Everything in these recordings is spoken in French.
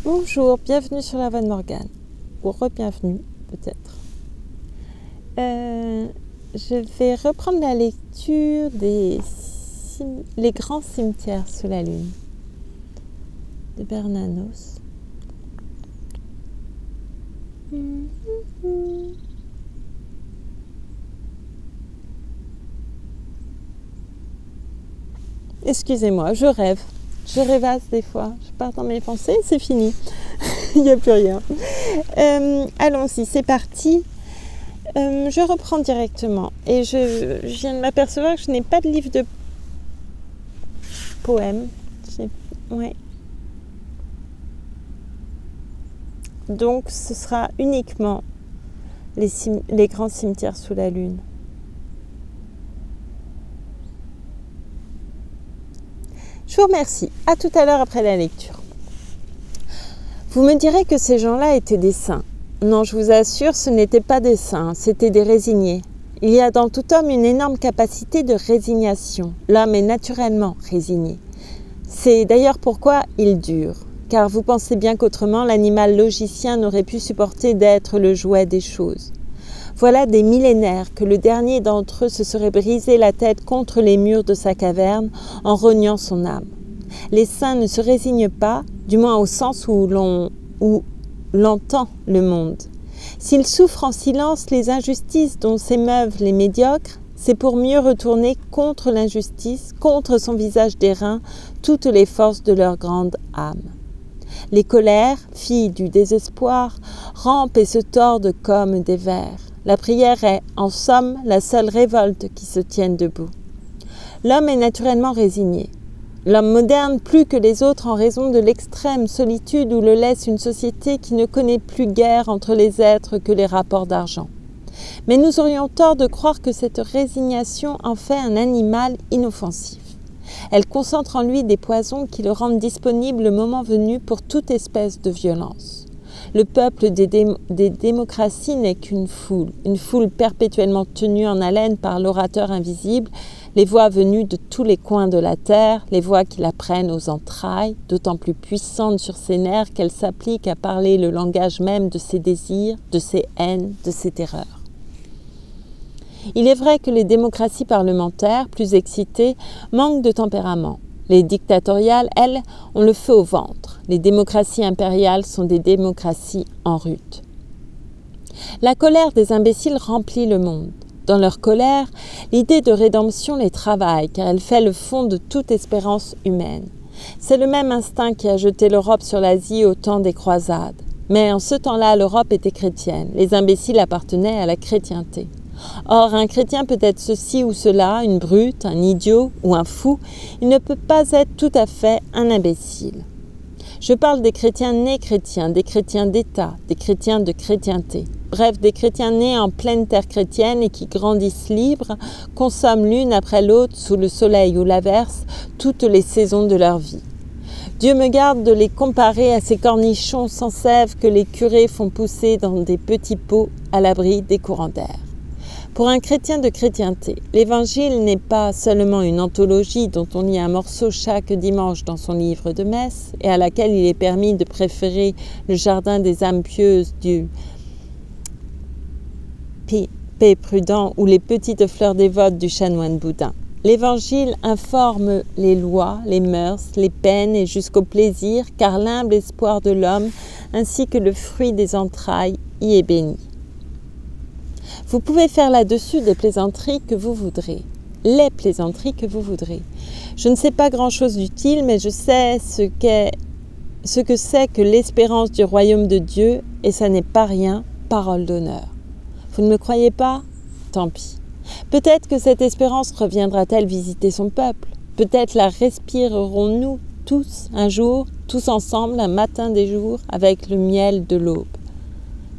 Bonjour, bienvenue sur la Voix de Morgane, ou re-bienvenue peut-être. Je vais reprendre la lecture des Les grands cimetières sous la lune de Bernanos. Excusez-moi, je rêve. Je rêvasse des fois. Je pars dans mes pensées, c'est fini. Il n'y a plus rien. Allons-y, c'est parti. Je reprends directement. Et je viens de m'apercevoir que je n'ai pas de livre de poèmes. Ouais. Donc, ce sera uniquement les grands cimetières sous la lune. Je vous remercie. À tout à l'heure après la lecture. Vous me direz que ces gens-là étaient des saints. Non, je vous assure, ce n'étaient pas des saints, c'étaient des résignés. Il y a dans tout homme une énorme capacité de résignation. L'homme est naturellement résigné. C'est d'ailleurs pourquoi il dure. Car vous pensez bien qu'autrement, l'animal logicien n'aurait pu supporter d'être le jouet des choses. Voilà des millénaires que le dernier d'entre eux se serait brisé la tête contre les murs de sa caverne en rognant son âme. Les saints ne se résignent pas, du moins au sens où l'entend le monde. S'ils souffrent en silence les injustices dont s'émeuvent les médiocres, c'est pour mieux retourner contre l'injustice, contre son visage d'airain, toutes les forces de leur grande âme. Les colères, filles du désespoir, rampent et se tordent comme des vers. La prière est, en somme, la seule révolte qui se tienne debout. L'homme est naturellement résigné. L'homme moderne plus que les autres en raison de l'extrême solitude où le laisse une société qui ne connaît plus guère entre les êtres que les rapports d'argent. Mais nous aurions tort de croire que cette résignation en fait un animal inoffensif. Elle concentre en lui des poisons qui le rendent disponible le moment venu pour toute espèce de violence. Le peuple des démocraties n'est qu'une foule perpétuellement tenue en haleine par l'orateur invisible, les voix venues de tous les coins de la terre, les voix qui la prennent aux entrailles, d'autant plus puissantes sur ses nerfs qu'elles s'appliquent à parler le langage même de ses désirs, de ses haines, de ses terreurs. Il est vrai que les démocraties parlementaires, plus excitées, manquent de tempérament. Les dictatoriales, elles, ont le feu au ventre. Les démocraties impériales sont des démocraties en rut. La colère des imbéciles remplit le monde. Dans leur colère, l'idée de rédemption les travaille, car elle fait le fond de toute espérance humaine. C'est le même instinct qui a jeté l'Europe sur l'Asie au temps des croisades. Mais en ce temps-là, l'Europe était chrétienne. Les imbéciles appartenaient à la chrétienté. Or, un chrétien peut être ceci ou cela, une brute, un idiot ou un fou. Il ne peut pas être tout à fait un imbécile. Je parle des chrétiens nés chrétiens, des chrétiens d'État, des chrétiens de chrétienté. Bref, des chrétiens nés en pleine terre chrétienne et qui grandissent libres, consomment l'une après l'autre, sous le soleil ou l'averse, toutes les saisons de leur vie. Dieu me garde de les comparer à ces cornichons sans sève que les curés font pousser dans des petits pots à l'abri des courants d'air. Pour un chrétien de chrétienté, l'Évangile n'est pas seulement une anthologie dont on lit un morceau chaque dimanche dans son livre de messe et à laquelle il est permis de préférer le jardin des âmes pieuses du Paix prudent ou les petites fleurs dévotes du chanoine boudin. L'Évangile informe les lois, les mœurs, les peines et jusqu'au plaisir, car l'humble espoir de l'homme ainsi que le fruit des entrailles y est béni. Vous pouvez faire là-dessus des plaisanteries que vous voudrez, les plaisanteries que vous voudrez. Je ne sais pas grand-chose d'utile, mais je sais ce que c'est que l'espérance du royaume de Dieu, et ça n'est pas rien, parole d'honneur. Vous ne me croyez pas? Tant pis. Peut-être que cette espérance reviendra-t-elle visiter son peuple. Peut-être la respirerons-nous tous un jour, tous ensemble, un matin des jours, avec le miel de l'aube.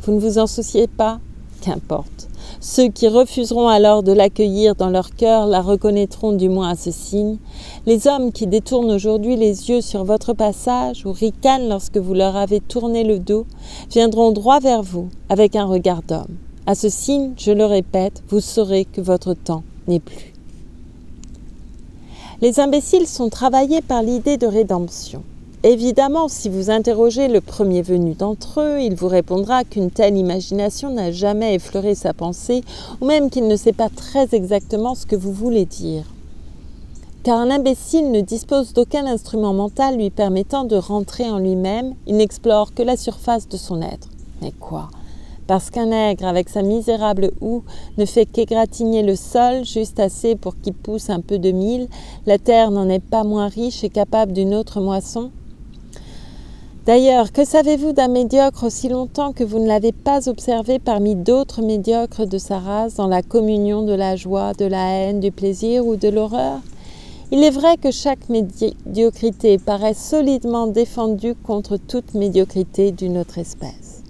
Vous ne vous en souciez pas? Qu'importe. Ceux qui refuseront alors de l'accueillir dans leur cœur la reconnaîtront du moins à ce signe. Les hommes qui détournent aujourd'hui les yeux sur votre passage ou ricanent lorsque vous leur avez tourné le dos viendront droit vers vous avec un regard d'homme. À ce signe, je le répète, vous saurez que votre temps n'est plus. Les imbéciles sont travaillés par l'idée de rédemption. Évidemment, si vous interrogez le premier venu d'entre eux, il vous répondra qu'une telle imagination n'a jamais effleuré sa pensée, ou même qu'il ne sait pas très exactement ce que vous voulez dire. Car un imbécile ne dispose d'aucun instrument mental lui permettant de rentrer en lui-même, il n'explore que la surface de son être. Mais quoi ? Parce qu'un nègre avec sa misérable houe ne fait qu'égratigner le sol juste assez pour qu'il pousse un peu de mil, la terre n'en est pas moins riche et capable d'une autre moisson ? D'ailleurs, que savez-vous d'un médiocre aussi longtemps que vous ne l'avez pas observé parmi d'autres médiocres de sa race dans la communion de la joie, de la haine, du plaisir ou de l'horreur ? Il est vrai que chaque médiocrité paraît solidement défendue contre toute médiocrité d'une autre espèce.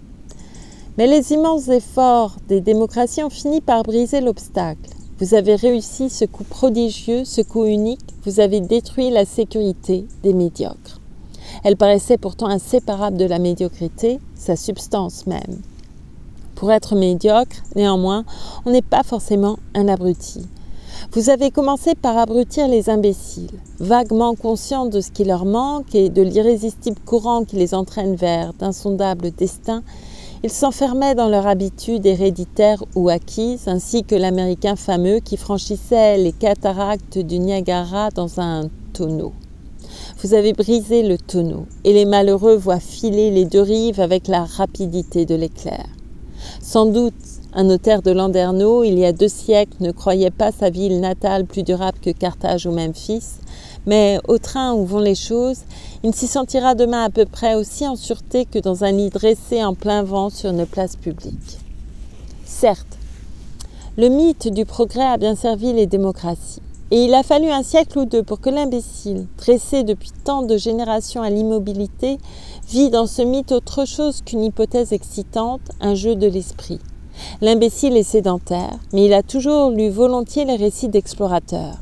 Mais les immenses efforts des démocraties ont fini par briser l'obstacle. Vous avez réussi ce coup prodigieux, ce coup unique, vous avez détruit la sécurité des médiocres. Elle paraissait pourtant inséparable de la médiocrité, sa substance même. Pour être médiocre, néanmoins, on n'est pas forcément un abruti. Vous avez commencé par abrutir les imbéciles, vaguement conscients de ce qui leur manque et de l'irrésistible courant qui les entraîne vers d'insondables destins. Ils s'enfermaient dans leur habitude héréditaire ou acquise, ainsi que l'Américain fameux qui franchissait les cataractes du Niagara dans un tonneau. Vous avez brisé le tonneau, et les malheureux voient filer les deux rives avec la rapidité de l'éclair. Sans doute, un notaire de Landerneau, il y a 2 siècles, ne croyait pas sa ville natale plus durable que Carthage ou Memphis, mais au train où vont les choses, il s'y sentira demain à peu près aussi en sûreté que dans un lit dressé en plein vent sur une place publique. Certes, le mythe du progrès a bien servi les démocraties, et il a fallu un siècle ou 2 pour que l'imbécile, dressé depuis tant de générations à l'immobilité, vit dans ce mythe autre chose qu'une hypothèse excitante, un jeu de l'esprit. L'imbécile est sédentaire, mais il a toujours lu volontiers les récits d'explorateurs.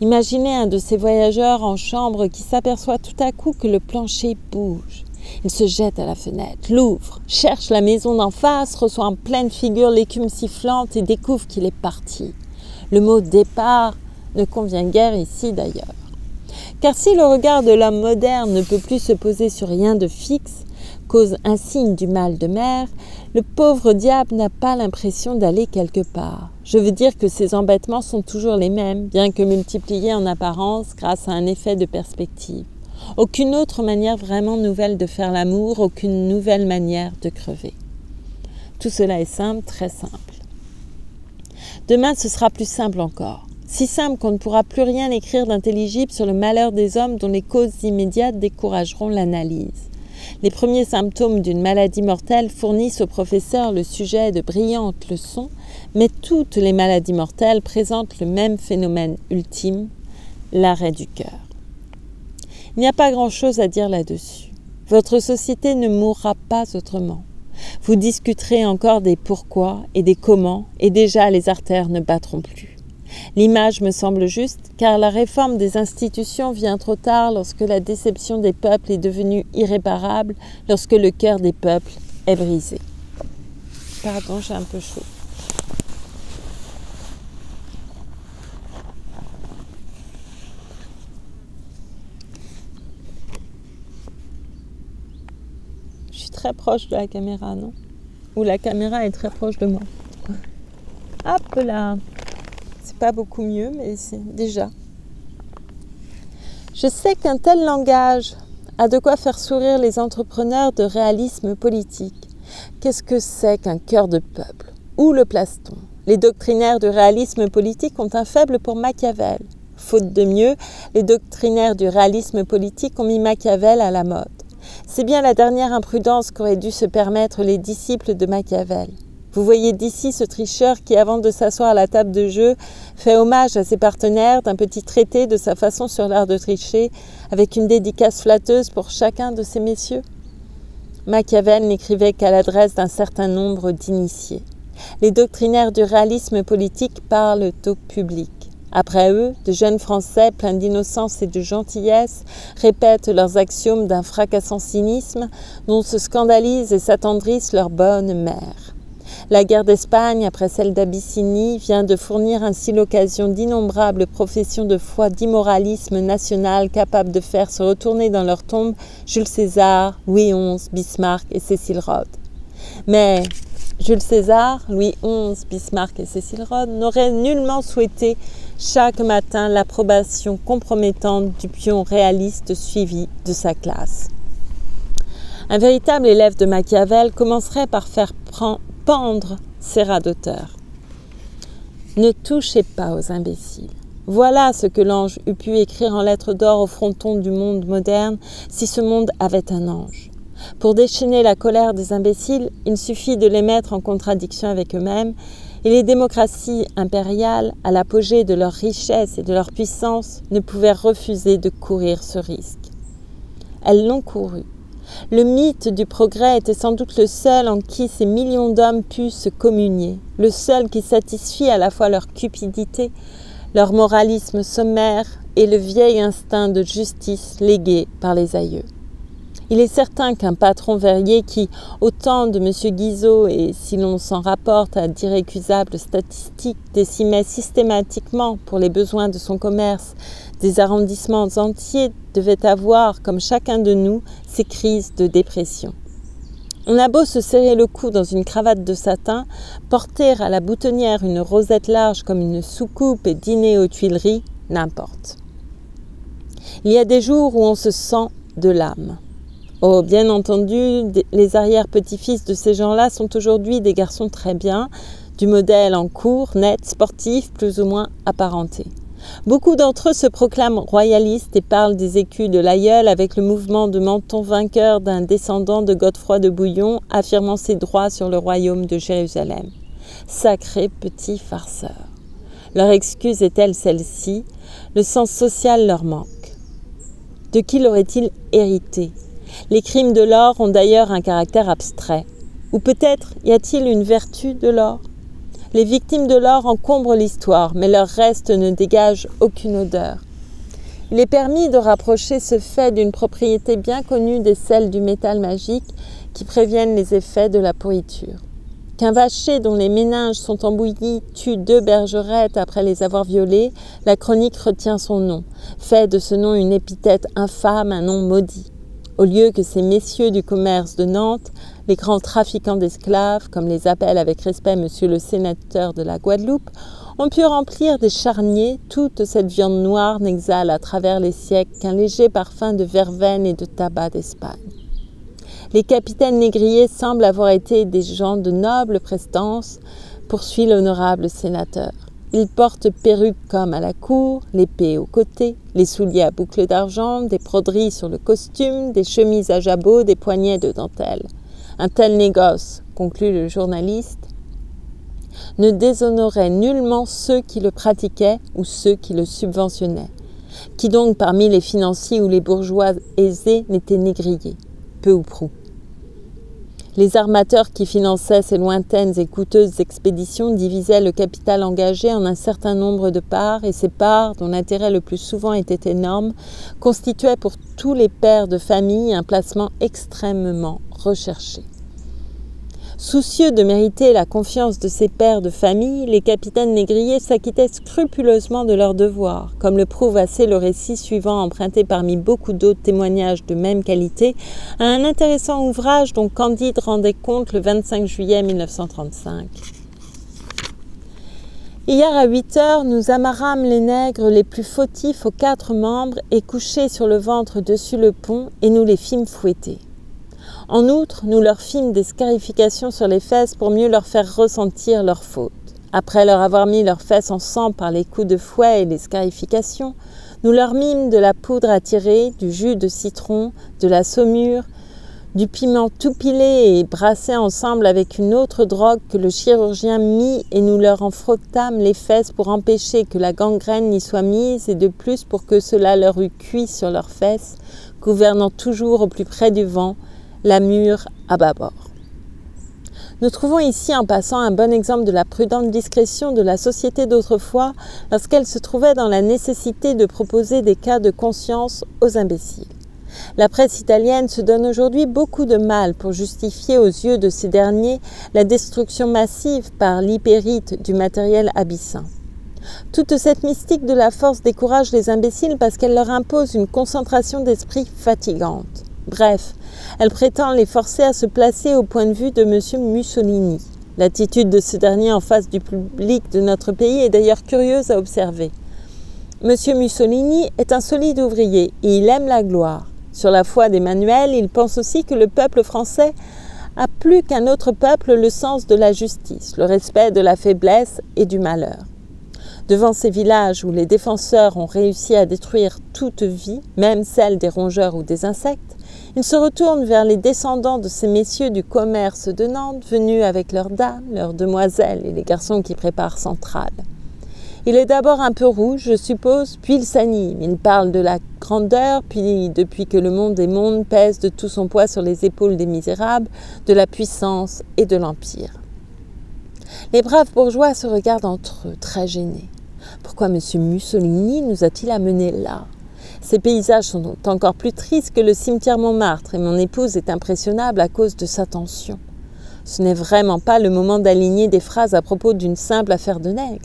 Imaginez un de ces voyageurs en chambre qui s'aperçoit tout à coup que le plancher bouge. Il se jette à la fenêtre, l'ouvre, cherche la maison d'en face, reçoit en pleine figure l'écume sifflante et découvre qu'il est parti. Le mot « départ » ne convient guère ici d'ailleurs. Car si le regard de l'homme moderne ne peut plus se poser sur rien de fixe, cause insigne du mal de mer, le pauvre diable n'a pas l'impression d'aller quelque part. Je veux dire que ses embêtements sont toujours les mêmes, bien que multipliés en apparence grâce à un effet de perspective. Aucune autre manière vraiment nouvelle de faire l'amour, aucune nouvelle manière de crever. Tout cela est simple, très simple. Demain, ce sera plus simple encore. Si simple qu'on ne pourra plus rien écrire d'intelligible sur le malheur des hommes dont les causes immédiates décourageront l'analyse. Les premiers symptômes d'une maladie mortelle fournissent au professeur le sujet de brillantes leçons, mais toutes les maladies mortelles présentent le même phénomène ultime, l'arrêt du cœur. Il n'y a pas grand-chose à dire là-dessus. Votre société ne mourra pas autrement. Vous discuterez encore des pourquoi et des comment, et déjà les artères ne battront plus. L'image me semble juste, car la réforme des institutions vient trop tard lorsque la déception des peuples est devenue irréparable, lorsque le cœur des peuples est brisé. Pardon, j'ai un peu chaud. Je suis très proche de la caméra, non ? Ou la caméra est très proche de moi. Hop là ! Pas beaucoup mieux, mais c'est déjà. Je sais qu'un tel langage a de quoi faire sourire les entrepreneurs de réalisme politique. Qu'est-ce que c'est qu'un cœur de peuple ? Où le place-t-on ? Les doctrinaires du réalisme politique ont un faible pour Machiavel. Faute de mieux, les doctrinaires du réalisme politique ont mis Machiavel à la mode. C'est bien la dernière imprudence qu'auraient dû se permettre les disciples de Machiavel. Vous voyez d'ici ce tricheur qui, avant de s'asseoir à la table de jeu, fait hommage à ses partenaires d'un petit traité de sa façon sur l'art de tricher, avec une dédicace flatteuse pour chacun de ces messieurs. Machiavel n'écrivait qu'à l'adresse d'un certain nombre d'initiés. Les doctrinaires du réalisme politique parlent au public. Après eux, de jeunes Français pleins d'innocence et de gentillesse répètent leurs axiomes d'un fracassant cynisme dont se scandalisent et s'attendrissent leurs bonnes mères. La guerre d'Espagne, après celle d'Abyssinie, vient de fournir ainsi l'occasion d'innombrables professions de foi d'immoralisme national capables de faire se retourner dans leur tombe Jules César, Louis XI, Bismarck et Cecil Rhodes. Mais Jules César, Louis XI, Bismarck et Cecil Rhodes n'auraient nullement souhaité chaque matin l'approbation compromettante du pion réaliste suivi de sa classe. Un véritable élève de Machiavel commencerait par faire pendre ses rats d'auteur. Ne touchez pas aux imbéciles. Voilà ce que l'ange eût pu écrire en lettres d'or au fronton du monde moderne si ce monde avait un ange. Pour déchaîner la colère des imbéciles, il suffit de les mettre en contradiction avec eux-mêmes, et les démocraties impériales, à l'apogée de leur richesse et de leur puissance, ne pouvaient refuser de courir ce risque. Elles l'ont couru. Le mythe du progrès était sans doute le seul en qui ces millions d'hommes puissent se communier, le seul qui satisfit à la fois leur cupidité, leur moralisme sommaire et le vieil instinct de justice légué par les aïeux. Il est certain qu'un patron verrier qui, au temps de M. Guizot et si l'on s'en rapporte à d'irrécusables statistiques, décimait systématiquement pour les besoins de son commerce des arrondissements entiers, devait avoir, comme chacun de nous, ses crises de dépression. On a beau se serrer le cou dans une cravate de satin, porter à la boutonnière une rosette large comme une soucoupe et dîner aux Tuileries, n'importe. Il y a des jours où on se sent de l'âme. Oh, bien entendu, les arrière-petits-fils de ces gens-là sont aujourd'hui des garçons très bien, du modèle en cours, net, sportif, plus ou moins apparenté. Beaucoup d'entre eux se proclament royalistes et parlent des écus de l'aïeul avec le mouvement de menton vainqueur d'un descendant de Godefroy de Bouillon affirmant ses droits sur le royaume de Jérusalem. Sacrés petits farceurs. Leur excuse est-elle celle-ci? Le sens social leur manque. De qui l'aurait-il hérité? Les crimes de l'or ont d'ailleurs un caractère abstrait. Ou peut-être y a-t-il une vertu de l'or? Les victimes de l'or encombrent l'histoire, mais leur reste ne dégage aucune odeur. Il est permis de rapprocher ce fait d'une propriété bien connue des sels du métal magique qui préviennent les effets de la pourriture. Qu'un vacher dont les méninges sont embouillis tue 2 bergerettes après les avoir violées, la chronique retient son nom, fait de ce nom une épithète infâme, un nom maudit. Au lieu que ces messieurs du commerce de Nantes, les grands trafiquants d'esclaves, comme les appelle avec respect monsieur le sénateur de la Guadeloupe, ont pu remplir des charniers, toute cette viande noire n'exhale à travers les siècles qu'un léger parfum de verveine et de tabac d'Espagne. Les capitaines négriers semblent avoir été des gens de noble prestance, poursuit l'honorable sénateur. Ils portent perruques comme à la cour, l'épée au côté, les souliers à boucles d'argent, des broderies sur le costume, des chemises à jabot, des poignets de dentelle. Un tel négoce, conclut le journaliste, ne déshonorait nullement ceux qui le pratiquaient ou ceux qui le subventionnaient. Qui donc parmi les financiers ou les bourgeois aisés n'était négrier? Peu ou prou. Les armateurs qui finançaient ces lointaines et coûteuses expéditions divisaient le capital engagé en un certain nombre de parts, et ces parts, dont l'intérêt le plus souvent était énorme, constituaient pour tous les pères de famille un placement extrêmement recherché. Soucieux de mériter la confiance de ces pères de famille, les capitaines négriers s'acquittaient scrupuleusement de leurs devoirs, comme le prouve assez le récit suivant emprunté parmi beaucoup d'autres témoignages de même qualité à un intéressant ouvrage dont Candide rendait compte le 25 juillet 1935. Hier à 8 heures, nous amarrâmes les nègres les plus fautifs aux 4 membres et couchés sur le ventre dessus le pont, et nous les fîmes fouetter. En outre, nous leur fîmes des scarifications sur les fesses pour mieux leur faire ressentir leur faute. Après leur avoir mis leurs fesses en sang par les coups de fouet et les scarifications, nous leur mîmes de la poudre à tirer, du jus de citron, de la saumure, du piment tout pilé et brassé ensemble avec une autre drogue que le chirurgien mit, et nous leur en frottâmes les fesses pour empêcher que la gangrène n'y soit mise, et de plus pour que cela leur eût cuit sur leurs fesses, gouvernant toujours au plus près du vent, la mûre à bâbord. Nous trouvons ici en passant un bon exemple de la prudente discrétion de la société d'autrefois lorsqu'elle se trouvait dans la nécessité de proposer des cas de conscience aux imbéciles. La presse italienne se donne aujourd'hui beaucoup de mal pour justifier aux yeux de ces derniers la destruction massive par l'hypérite du matériel abyssin. Toute cette mystique de la force décourage les imbéciles parce qu'elle leur impose une concentration d'esprit fatigante. Bref, elle prétend les forcer à se placer au point de vue de M. Mussolini. L'attitude de ce dernier en face du public de notre pays est d'ailleurs curieuse à observer. M. Mussolini est un solide ouvrier et il aime la gloire. Sur la foi d'Emmanuel, il pense aussi que le peuple français a plus qu'un autre peuple le sens de la justice, le respect de la faiblesse et du malheur. Devant ces villages où les défenseurs ont réussi à détruire toute vie, même celle des rongeurs ou des insectes, il se retourne vers les descendants de ces messieurs du commerce de Nantes, venus avec leurs dames, leurs demoiselles et les garçons qui préparent Centrale. Il est d'abord un peu rouge, je suppose, puis il s'anime. Il parle de la grandeur, puis depuis que le monde est monde, pèse de tout son poids sur les épaules des misérables, de la puissance et de l'empire. Les braves bourgeois se regardent entre eux, très gênés. Pourquoi M. Mussolini nous a-t-il amenés là ? Ces paysages sont encore plus tristes que le cimetière Montmartre et mon épouse est impressionnable à cause de sa tension. Ce n'est vraiment pas le moment d'aligner des phrases à propos d'une simple affaire de nègres.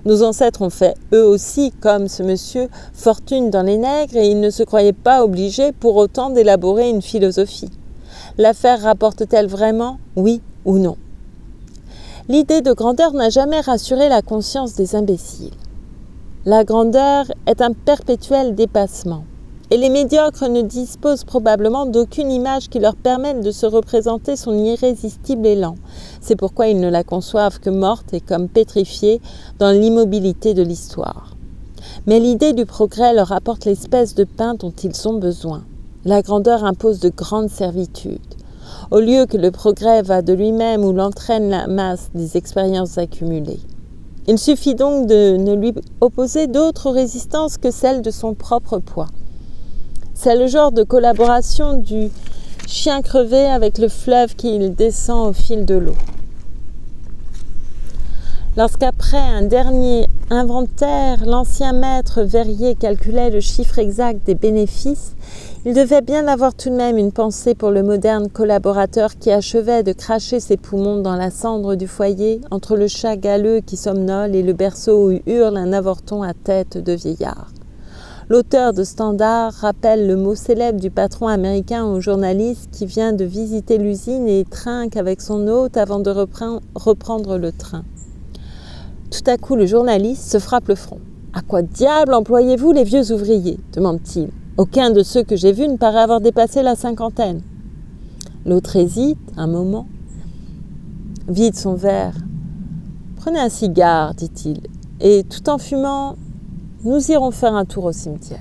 Nos ancêtres ont fait, eux aussi, comme ce monsieur, fortune dans les nègres et ils ne se croyaient pas obligés pour autant d'élaborer une philosophie. L'affaire rapporte-t-elle vraiment, oui ou non ? L'idée de grandeur n'a jamais rassuré la conscience des imbéciles. La grandeur est un perpétuel dépassement. Et les médiocres ne disposent probablement d'aucune image qui leur permette de se représenter son irrésistible élan. C'est pourquoi ils ne la conçoivent que morte et comme pétrifiée dans l'immobilité de l'histoire. Mais l'idée du progrès leur apporte l'espèce de pain dont ils ont besoin. La grandeur impose de grandes servitudes. Au lieu que le progrès va de lui-même ou l'entraîne la masse des expériences accumulées. Il suffit donc de ne lui opposer d'autre résistance que celle de son propre poids. C'est le genre de collaboration du chien crevé avec le fleuve qu'il descend au fil de l'eau. Lorsqu'après un dernier inventaire, l'ancien maître verrier calculait le chiffre exact des bénéfices, il devait bien avoir tout de même une pensée pour le moderne collaborateur qui achevait de cracher ses poumons dans la cendre du foyer, entre le chat galeux qui somnole et le berceau où hurle un avorton à tête de vieillard. L'auteur de Standard rappelle le mot célèbre du patron américain au journaliste qui vient de visiter l'usine et trinque avec son hôte avant de reprendre le train. Tout à coup, le journaliste se frappe le front. « À quoi diable employez-vous les vieux ouvriers ?» demande-t-il. « Aucun de ceux que j'ai vus ne paraît avoir dépassé la cinquantaine. » L'autre hésite un moment, vide son verre. « Prenez un cigare, dit-il, et tout en fumant, nous irons faire un tour au cimetière. »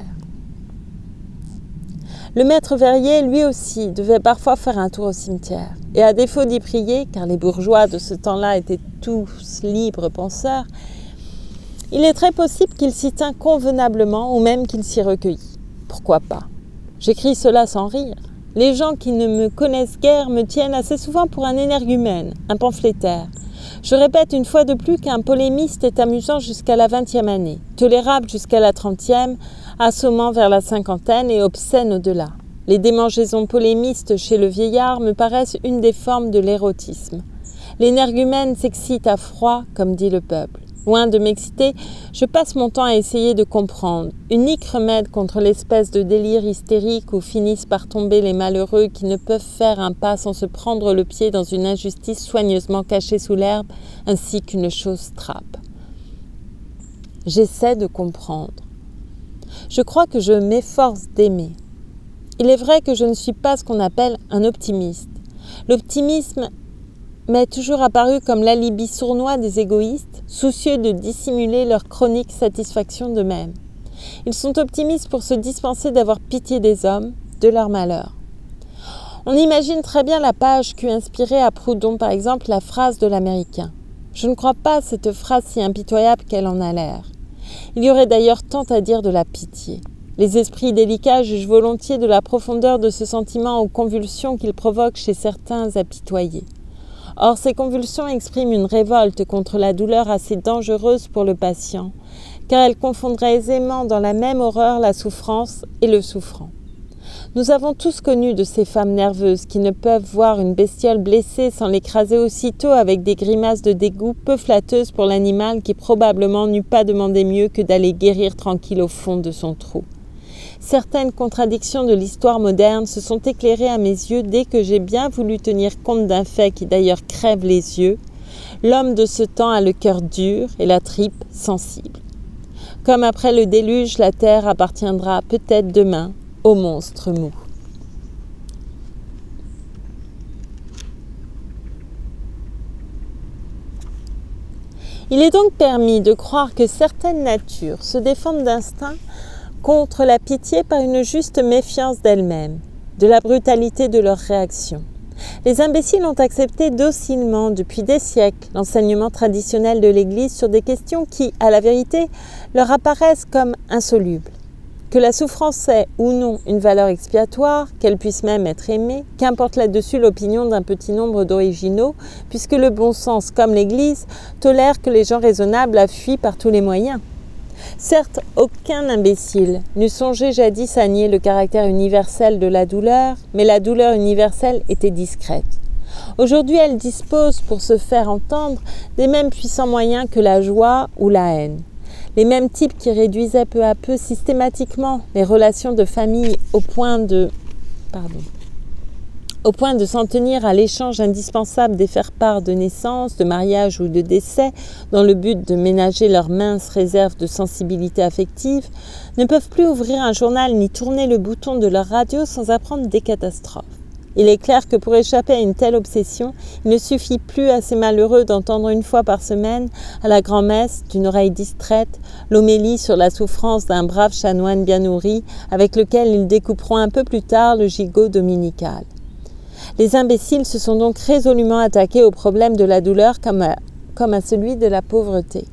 Le maître verrier, lui aussi, devait parfois faire un tour au cimetière. Et à défaut d'y prier, car les bourgeois de ce temps-là étaient tous libres penseurs, il est très possible qu'il s'y tint convenablement ou même qu'il s'y recueillit. Pourquoi pas ? J'écris cela sans rire. Les gens qui ne me connaissent guère me tiennent assez souvent pour un énergumène, un pamphlétaire. Je répète une fois de plus qu'un polémiste est amusant jusqu'à la 20e année, tolérable jusqu'à la 30e, assommant vers la 50aine et obscène au-delà. Les démangeaisons polémistes chez le vieillard me paraissent une des formes de l'érotisme. L'énergumène s'excite à froid, comme dit le peuple. Loin de m'exciter, je passe mon temps à essayer de comprendre. Unique remède contre l'espèce de délire hystérique où finissent par tomber les malheureux qui ne peuvent faire un pas sans se prendre le pied dans une injustice soigneusement cachée sous l'herbe, ainsi qu'une chose trappe. J'essaie de comprendre. Je crois que je m'efforce d'aimer. Il est vrai que je ne suis pas ce qu'on appelle un optimiste. L'optimisme m'est toujours apparu comme l'alibi sournois des égoïstes, soucieux de dissimuler leur chronique satisfaction d'eux-mêmes. Ils sont optimistes pour se dispenser d'avoir pitié des hommes, de leur malheur. On imagine très bien la page qu'eût inspirée à Proudhon, par exemple, la phrase de l'Américain. Je ne crois pas cette phrase si impitoyable qu'elle en a l'air. Il y aurait d'ailleurs tant à dire de la pitié. Les esprits délicats jugent volontiers de la profondeur de ce sentiment aux convulsions qu'il provoque chez certains apitoyés. Or, ces convulsions expriment une révolte contre la douleur assez dangereuse pour le patient, car elles confondraient aisément dans la même horreur la souffrance et le souffrant. Nous avons tous connu de ces femmes nerveuses qui ne peuvent voir une bestiole blessée sans l'écraser aussitôt avec des grimaces de dégoût peu flatteuses pour l'animal qui probablement n'eût pas demandé mieux que d'aller guérir tranquille au fond de son trou. Certaines contradictions de l'histoire moderne se sont éclairées à mes yeux dès que j'ai bien voulu tenir compte d'un fait qui d'ailleurs crève les yeux. L'homme de ce temps a le cœur dur et la tripe sensible. Comme après le déluge, la terre appartiendra peut-être demain aux monstres mous. Il est donc permis de croire que certaines natures se défendent d'instinct contre la pitié par une juste méfiance d'elles-mêmes, de la brutalité de leurs réactions. Les imbéciles ont accepté docilement depuis des siècles l'enseignement traditionnel de l'Église sur des questions qui, à la vérité, leur apparaissent comme insolubles. Que la souffrance ait ou non une valeur expiatoire, qu'elle puisse même être aimée, qu'importe là-dessus l'opinion d'un petit nombre d'originaux, puisque le bon sens, comme l'Église, tolère que les gens raisonnables la fuient par tous les moyens. Certes, aucun imbécile n'eût songé jadis à nier le caractère universel de la douleur, mais la douleur universelle était discrète. Aujourd'hui, elle dispose, pour se faire entendre, des mêmes puissants moyens que la joie ou la haine. Les mêmes types qui réduisaient peu à peu systématiquement les relations de famille au point de s'en tenir à l'échange indispensable des faire-part de naissance, de mariage ou de décès, dans le but de ménager leurs minces réserves de sensibilité affective, ne peuvent plus ouvrir un journal ni tourner le bouton de leur radio sans apprendre des catastrophes. Il est clair que pour échapper à une telle obsession, il ne suffit plus à ces malheureux d'entendre une fois par semaine, à la grand-messe, d'une oreille distraite, l'homélie sur la souffrance d'un brave chanoine bien nourri, avec lequel ils découperont un peu plus tard le gigot dominical. Les imbéciles se sont donc résolument attaqués au problème de la douleur comme à celui de la pauvreté.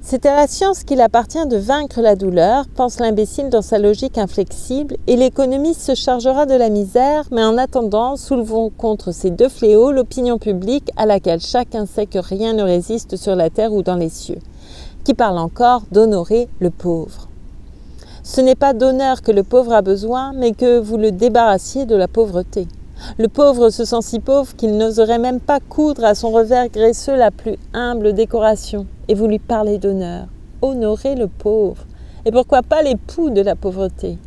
C'est à la science qu'il appartient de vaincre la douleur, pense l'imbécile dans sa logique inflexible, et l'économiste se chargera de la misère, mais en attendant, soulevons contre ces deux fléaux l'opinion publique à laquelle chacun sait que rien ne résiste sur la terre ou dans les cieux, qui parle encore d'honorer le pauvre. Ce n'est pas d'honneur que le pauvre a besoin, mais que vous le débarrassiez de la pauvreté. Le pauvre se sent si pauvre qu'il n'oserait même pas coudre à son revers graisseux la plus humble décoration. Et vous lui parlez d'honneur. Honorer le pauvre. Et pourquoi pas l'époux de la pauvreté?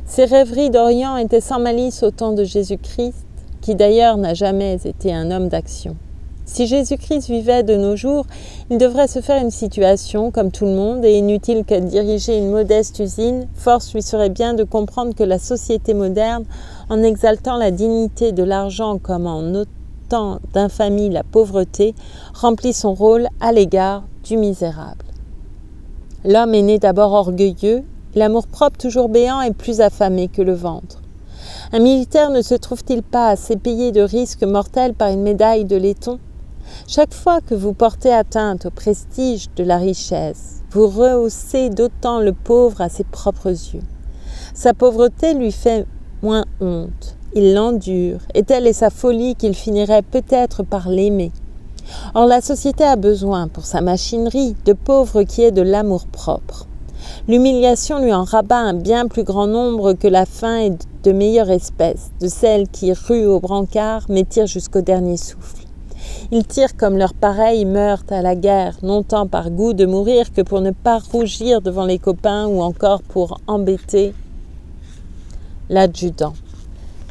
Ces rêveries d'Orient étaient sans malice au temps de Jésus-Christ, qui d'ailleurs n'a jamais été un homme d'action. Si Jésus-Christ vivait de nos jours, il devrait se faire une situation comme tout le monde et inutile qu'à diriger une modeste usine, force lui serait bien de comprendre que la société moderne, en exaltant la dignité de l'argent comme en notant d'infamie la pauvreté, remplit son rôle à l'égard du misérable. L'homme est né d'abord orgueilleux, l'amour-propre toujours béant est plus affamé que le ventre. Un militaire ne se trouve-t-il pas assez payé de risques mortels par une médaille de laiton? Chaque fois que vous portez atteinte au prestige de la richesse, vous rehaussez d'autant le pauvre à ses propres yeux. Sa pauvreté lui fait moins honte, il l'endure, et telle est sa folie qu'il finirait peut-être par l'aimer. Or la société a besoin, pour sa machinerie, de pauvres qui aient de l'amour-propre. L'humiliation lui en rabat un bien plus grand nombre que la faim est de meilleure espèce, de celles qui ruent au brancard mais tirent jusqu'au dernier souffle. Ils tirent comme leurs pareils meurent à la guerre, non tant par goût de mourir que pour ne pas rougir devant les copains ou encore pour embêter l'adjudant.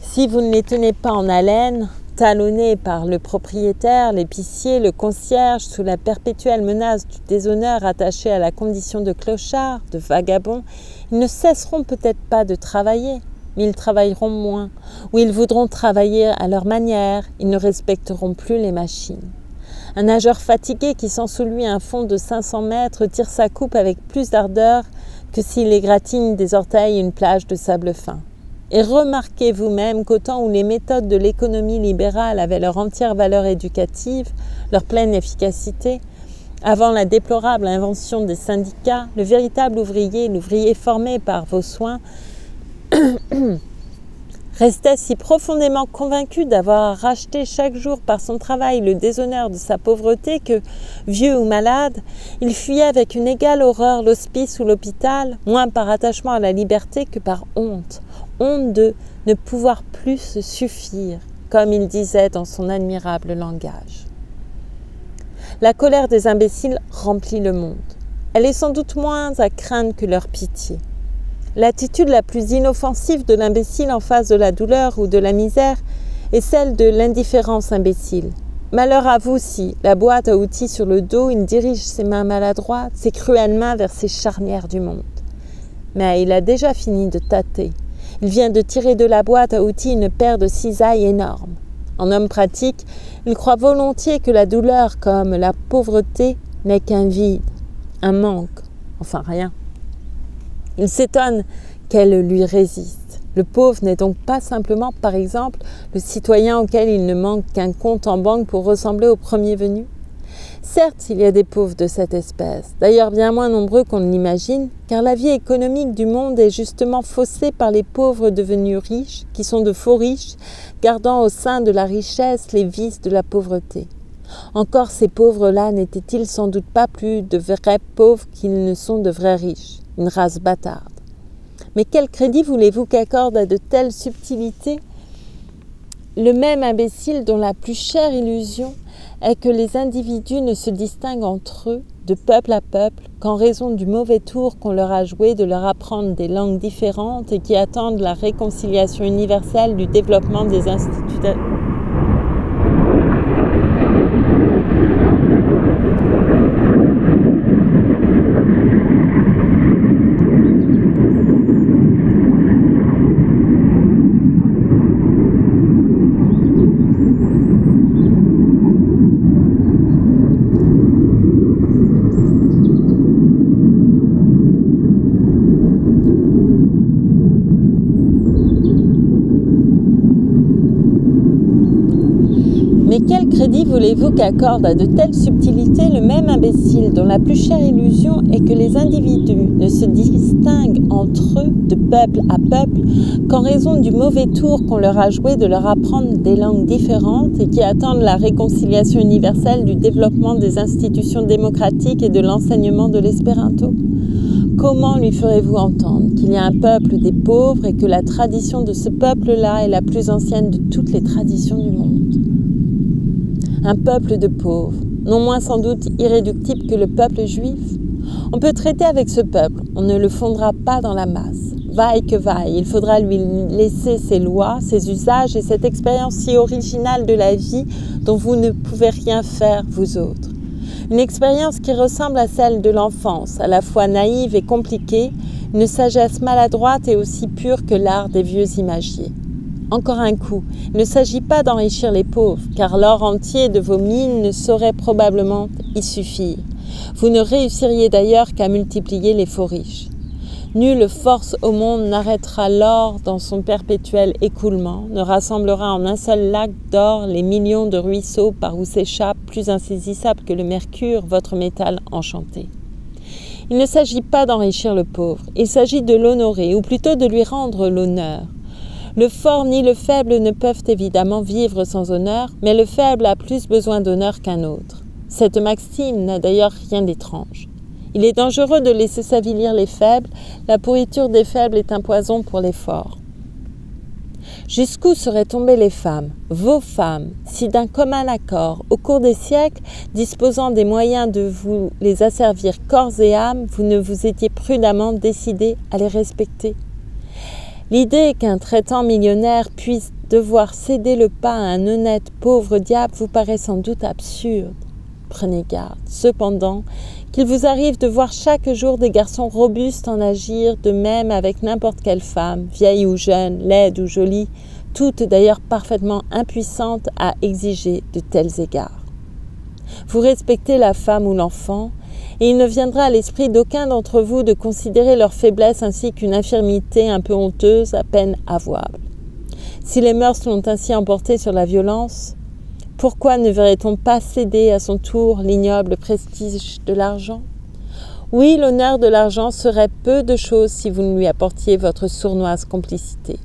Si vous ne les tenez pas en haleine, talonnés par le propriétaire, l'épicier, le concierge, sous la perpétuelle menace du déshonneur attaché à la condition de clochard, de vagabond, ils ne cesseront peut-être pas de travailler, mais ils travailleront moins, ou ils voudront travailler à leur manière, ils ne respecteront plus les machines. Un nageur fatigué qui sent sous lui un fond de 500 mètres tire sa coupe avec plus d'ardeur que s'il égratigne des orteils une plage de sable fin. Et remarquez vous-même qu'au temps où les méthodes de l'économie libérale avaient leur entière valeur éducative, leur pleine efficacité, avant la déplorable invention des syndicats, le véritable ouvrier, l'ouvrier formé par vos soins, restait si profondément convaincu d'avoir racheté chaque jour par son travail le déshonneur de sa pauvreté que, vieux ou malade, il fuyait avec une égale horreur l'hospice ou l'hôpital, moins par attachement à la liberté que par honte. honte de ne pouvoir plus se suffire, comme il disait dans son admirable langage. La colère des imbéciles remplit le monde. Elle est sans doute moins à craindre que leur pitié. L'attitude la plus inoffensive de l'imbécile en face de la douleur ou de la misère est celle de l'indifférence imbécile. Malheur à vous si, la boîte à outils sur le dos, il dirige ses mains maladroites, ses cruelles mains vers ces charnières du monde. Mais il a déjà fini de tâter. Il vient de tirer de la boîte à outils une paire de cisailles énormes. En homme pratique, il croit volontiers que la douleur, comme la pauvreté, n'est qu'un vide, un manque, enfin rien. Il s'étonne qu'elle lui résiste. Le pauvre n'est donc pas simplement, par exemple, le citoyen auquel il ne manque qu'un compte en banque pour ressembler au premier venu. Certes, il y a des pauvres de cette espèce, d'ailleurs bien moins nombreux qu'on ne l'imagine, car la vie économique du monde est justement faussée par les pauvres devenus riches, qui sont de faux riches, gardant au sein de la richesse les vices de la pauvreté. Encore ces pauvres-là n'étaient-ils sans doute pas plus de vrais pauvres qu'ils ne sont de vrais riches, une race bâtarde. Mais quel crédit voulez-vous qu'accorde à de telles subtilités le même imbécile dont la plus chère illusion est que les individus ne se distinguent entre eux, de peuple à peuple, qu'en raison du mauvais tour qu'on leur a joué de leur apprendre des langues différentes et qui attendent la réconciliation universelle du développement des institutions. Mais quel crédit voulez-vous qu'accorde à de telles subtilités le même imbécile dont la plus chère illusion est que les individus ne se distinguent entre eux, de peuple à peuple, qu'en raison du mauvais tour qu'on leur a joué de leur apprendre des langues différentes et qui attendent la réconciliation universelle du développement des institutions démocratiques et de l'enseignement de l'espéranto? Comment lui ferez-vous entendre qu'il y a un peuple des pauvres et que la tradition de ce peuple-là est la plus ancienne de toutes les traditions du monde? Un peuple de pauvres, non moins sans doute irréductible que le peuple juif. On peut traiter avec ce peuple, on ne le fondera pas dans la masse. Vaille que vaille, il faudra lui laisser ses lois, ses usages et cette expérience si originale de la vie dont vous ne pouvez rien faire, vous autres. Une expérience qui ressemble à celle de l'enfance, à la fois naïve et compliquée, une sagesse maladroite et aussi pure que l'art des vieux imagiers. Encore un coup, il ne s'agit pas d'enrichir les pauvres, car l'or entier de vos mines ne saurait probablement y suffire. Vous ne réussiriez d'ailleurs qu'à multiplier les faux riches. Nulle force au monde n'arrêtera l'or dans son perpétuel écoulement, ne rassemblera en un seul lac d'or les millions de ruisseaux par où s'échappe, plus insaisissable que le mercure, votre métal enchanté. Il ne s'agit pas d'enrichir le pauvre, il s'agit de l'honorer, ou plutôt de lui rendre l'honneur. Le fort ni le faible ne peuvent évidemment vivre sans honneur, mais le faible a plus besoin d'honneur qu'un autre. Cette maxime n'a d'ailleurs rien d'étrange. Il est dangereux de laisser s'avilir les faibles, la pourriture des faibles est un poison pour les forts. Jusqu'où seraient tombées les femmes, vos femmes, si d'un commun accord, au cours des siècles, disposant des moyens de vous les asservir corps et âme, vous ne vous étiez prudemment décidés à les respecter? L'idée qu'un traitant millionnaire puisse devoir céder le pas à un honnête pauvre diable vous paraît sans doute absurde. Prenez garde, cependant, qu'il vous arrive de voir chaque jour des garçons robustes en agir de même avec n'importe quelle femme, vieille ou jeune, laide ou jolie, toutes d'ailleurs parfaitement impuissantes à exiger de tels égards. Vous respectez la femme ou l'enfant, et il ne viendra à l'esprit d'aucun d'entre vous de considérer leur faiblesse ainsi qu'une infirmité un peu honteuse, à peine avouable. Si les mœurs l'ont ainsi emporté sur la violence, pourquoi ne verrait-on pas céder à son tour l'ignoble prestige de l'argent? Oui, l'honneur de l'argent serait peu de choses si vous ne lui apportiez votre sournoise complicité.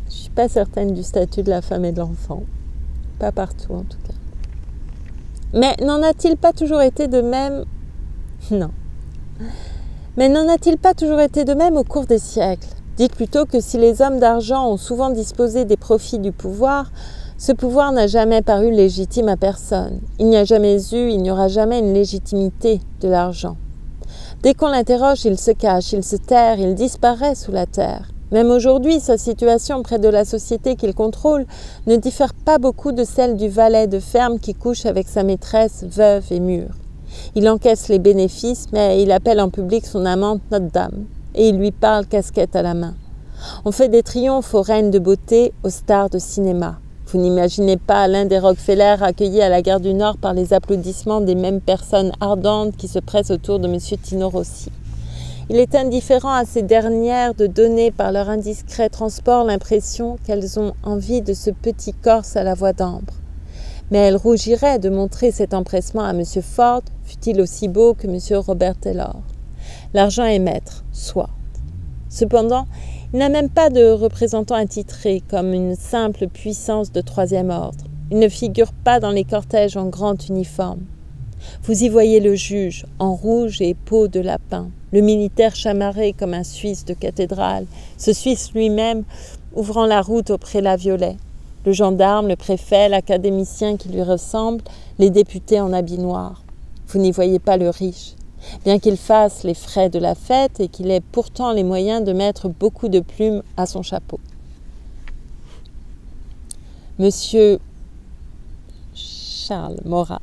Je ne suis pas certaine du statut de la femme et de l'enfant. Pas partout en tout cas. Mais n'en a-t-il pas toujours été de même? Non. Mais n'en a-t-il pas toujours été de même au cours des siècles? Dites plutôt que si les hommes d'argent ont souvent disposé des profits du pouvoir, ce pouvoir n'a jamais paru légitime à personne. Il n'y a jamais eu, il n'y aura jamais une légitimité de l'argent. Dès qu'on l'interroge, il se cache, il se terre, il disparaît sous la terre. Même aujourd'hui, sa situation près de la société qu'il contrôle ne diffère pas beaucoup de celle du valet de ferme qui couche avec sa maîtresse veuve et mûre. Il encaisse les bénéfices, mais il appelle en public son amante Notre-Dame, et il lui parle casquette à la main. On fait des triomphes aux reines de beauté, aux stars de cinéma. Vous n'imaginez pas l'un des Rockefeller accueilli à la gare du Nord par les applaudissements des mêmes personnes ardentes qui se pressent autour de M. Tino Rossi. Il est indifférent à ces dernières de donner par leur indiscret transport l'impression qu'elles ont envie de ce petit Corse à la voix d'ambre. Mais elles rougiraient de montrer cet empressement à M. Ford, fût-il aussi beau que M. Robert Taylor. L'argent est maître, soit. Cependant, il n'a même pas de représentant attitré comme une simple puissance de troisième ordre. Il ne figure pas dans les cortèges en grand uniforme. Vous y voyez le juge, en rouge et peau de lapin, le militaire chamarré comme un Suisse de cathédrale, ce Suisse lui-même ouvrant la route au prélat violet, le gendarme, le préfet, l'académicien qui lui ressemble, les députés en habit noir. Vous n'y voyez pas le riche, bien qu'il fasse les frais de la fête et qu'il ait pourtant les moyens de mettre beaucoup de plumes à son chapeau. Monsieur Charles Maurras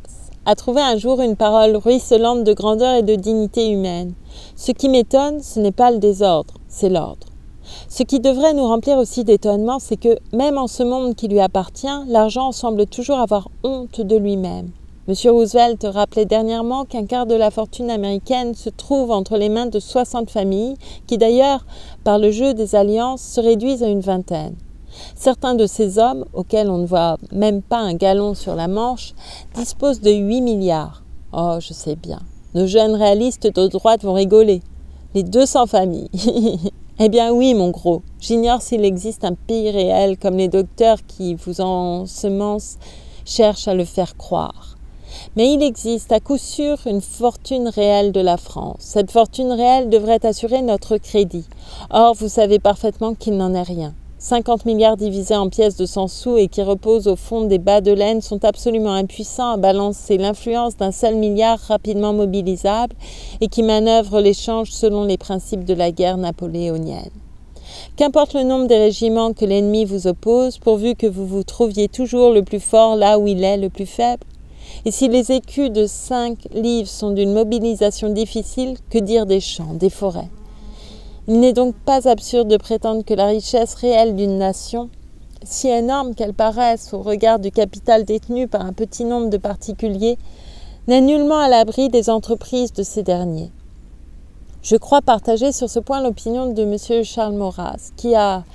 a trouvé un jour une parole ruisselante de grandeur et de dignité humaine. Ce qui m'étonne, ce n'est pas le désordre, c'est l'ordre. Ce qui devrait nous remplir aussi d'étonnement, c'est que, même en ce monde qui lui appartient, l'argent semble toujours avoir honte de lui-même. M. Roosevelt rappelait dernièrement qu'un quart de la fortune américaine se trouve entre les mains de 60 familles, qui d'ailleurs, par le jeu des alliances, se réduisent à une vingtaine. Certains de ces hommes, auxquels on ne voit même pas un galon sur la manche, disposent de 8 milliards. Oh, je sais bien. Nos jeunes réalistes de droite vont rigoler. Les 200 familles. Eh bien oui, mon gros. J'ignore s'il existe un pays réel comme les docteurs qui vous ensemencent cherchent à le faire croire. Mais il existe à coup sûr une fortune réelle de la France. Cette fortune réelle devrait assurer notre crédit. Or, vous savez parfaitement qu'il n'en est rien. 50 milliards divisés en pièces de 100 sous et qui reposent au fond des bas de laine sont absolument impuissants à balancer l'influence d'un seul milliard rapidement mobilisable et qui manœuvre l'échange selon les principes de la guerre napoléonienne. Qu'importe le nombre des régiments que l'ennemi vous oppose, pourvu que vous vous trouviez toujours le plus fort là où il est le plus faible. Et si les écus de 5 livres sont d'une mobilisation difficile, que dire des champs, des forêts ? Il n'est donc pas absurde de prétendre que la richesse réelle d'une nation, si énorme qu'elle paraisse au regard du capital détenu par un petit nombre de particuliers, n'est nullement à l'abri des entreprises de ces derniers. Je crois partager sur ce point l'opinion de M. Charles Maurras, qui a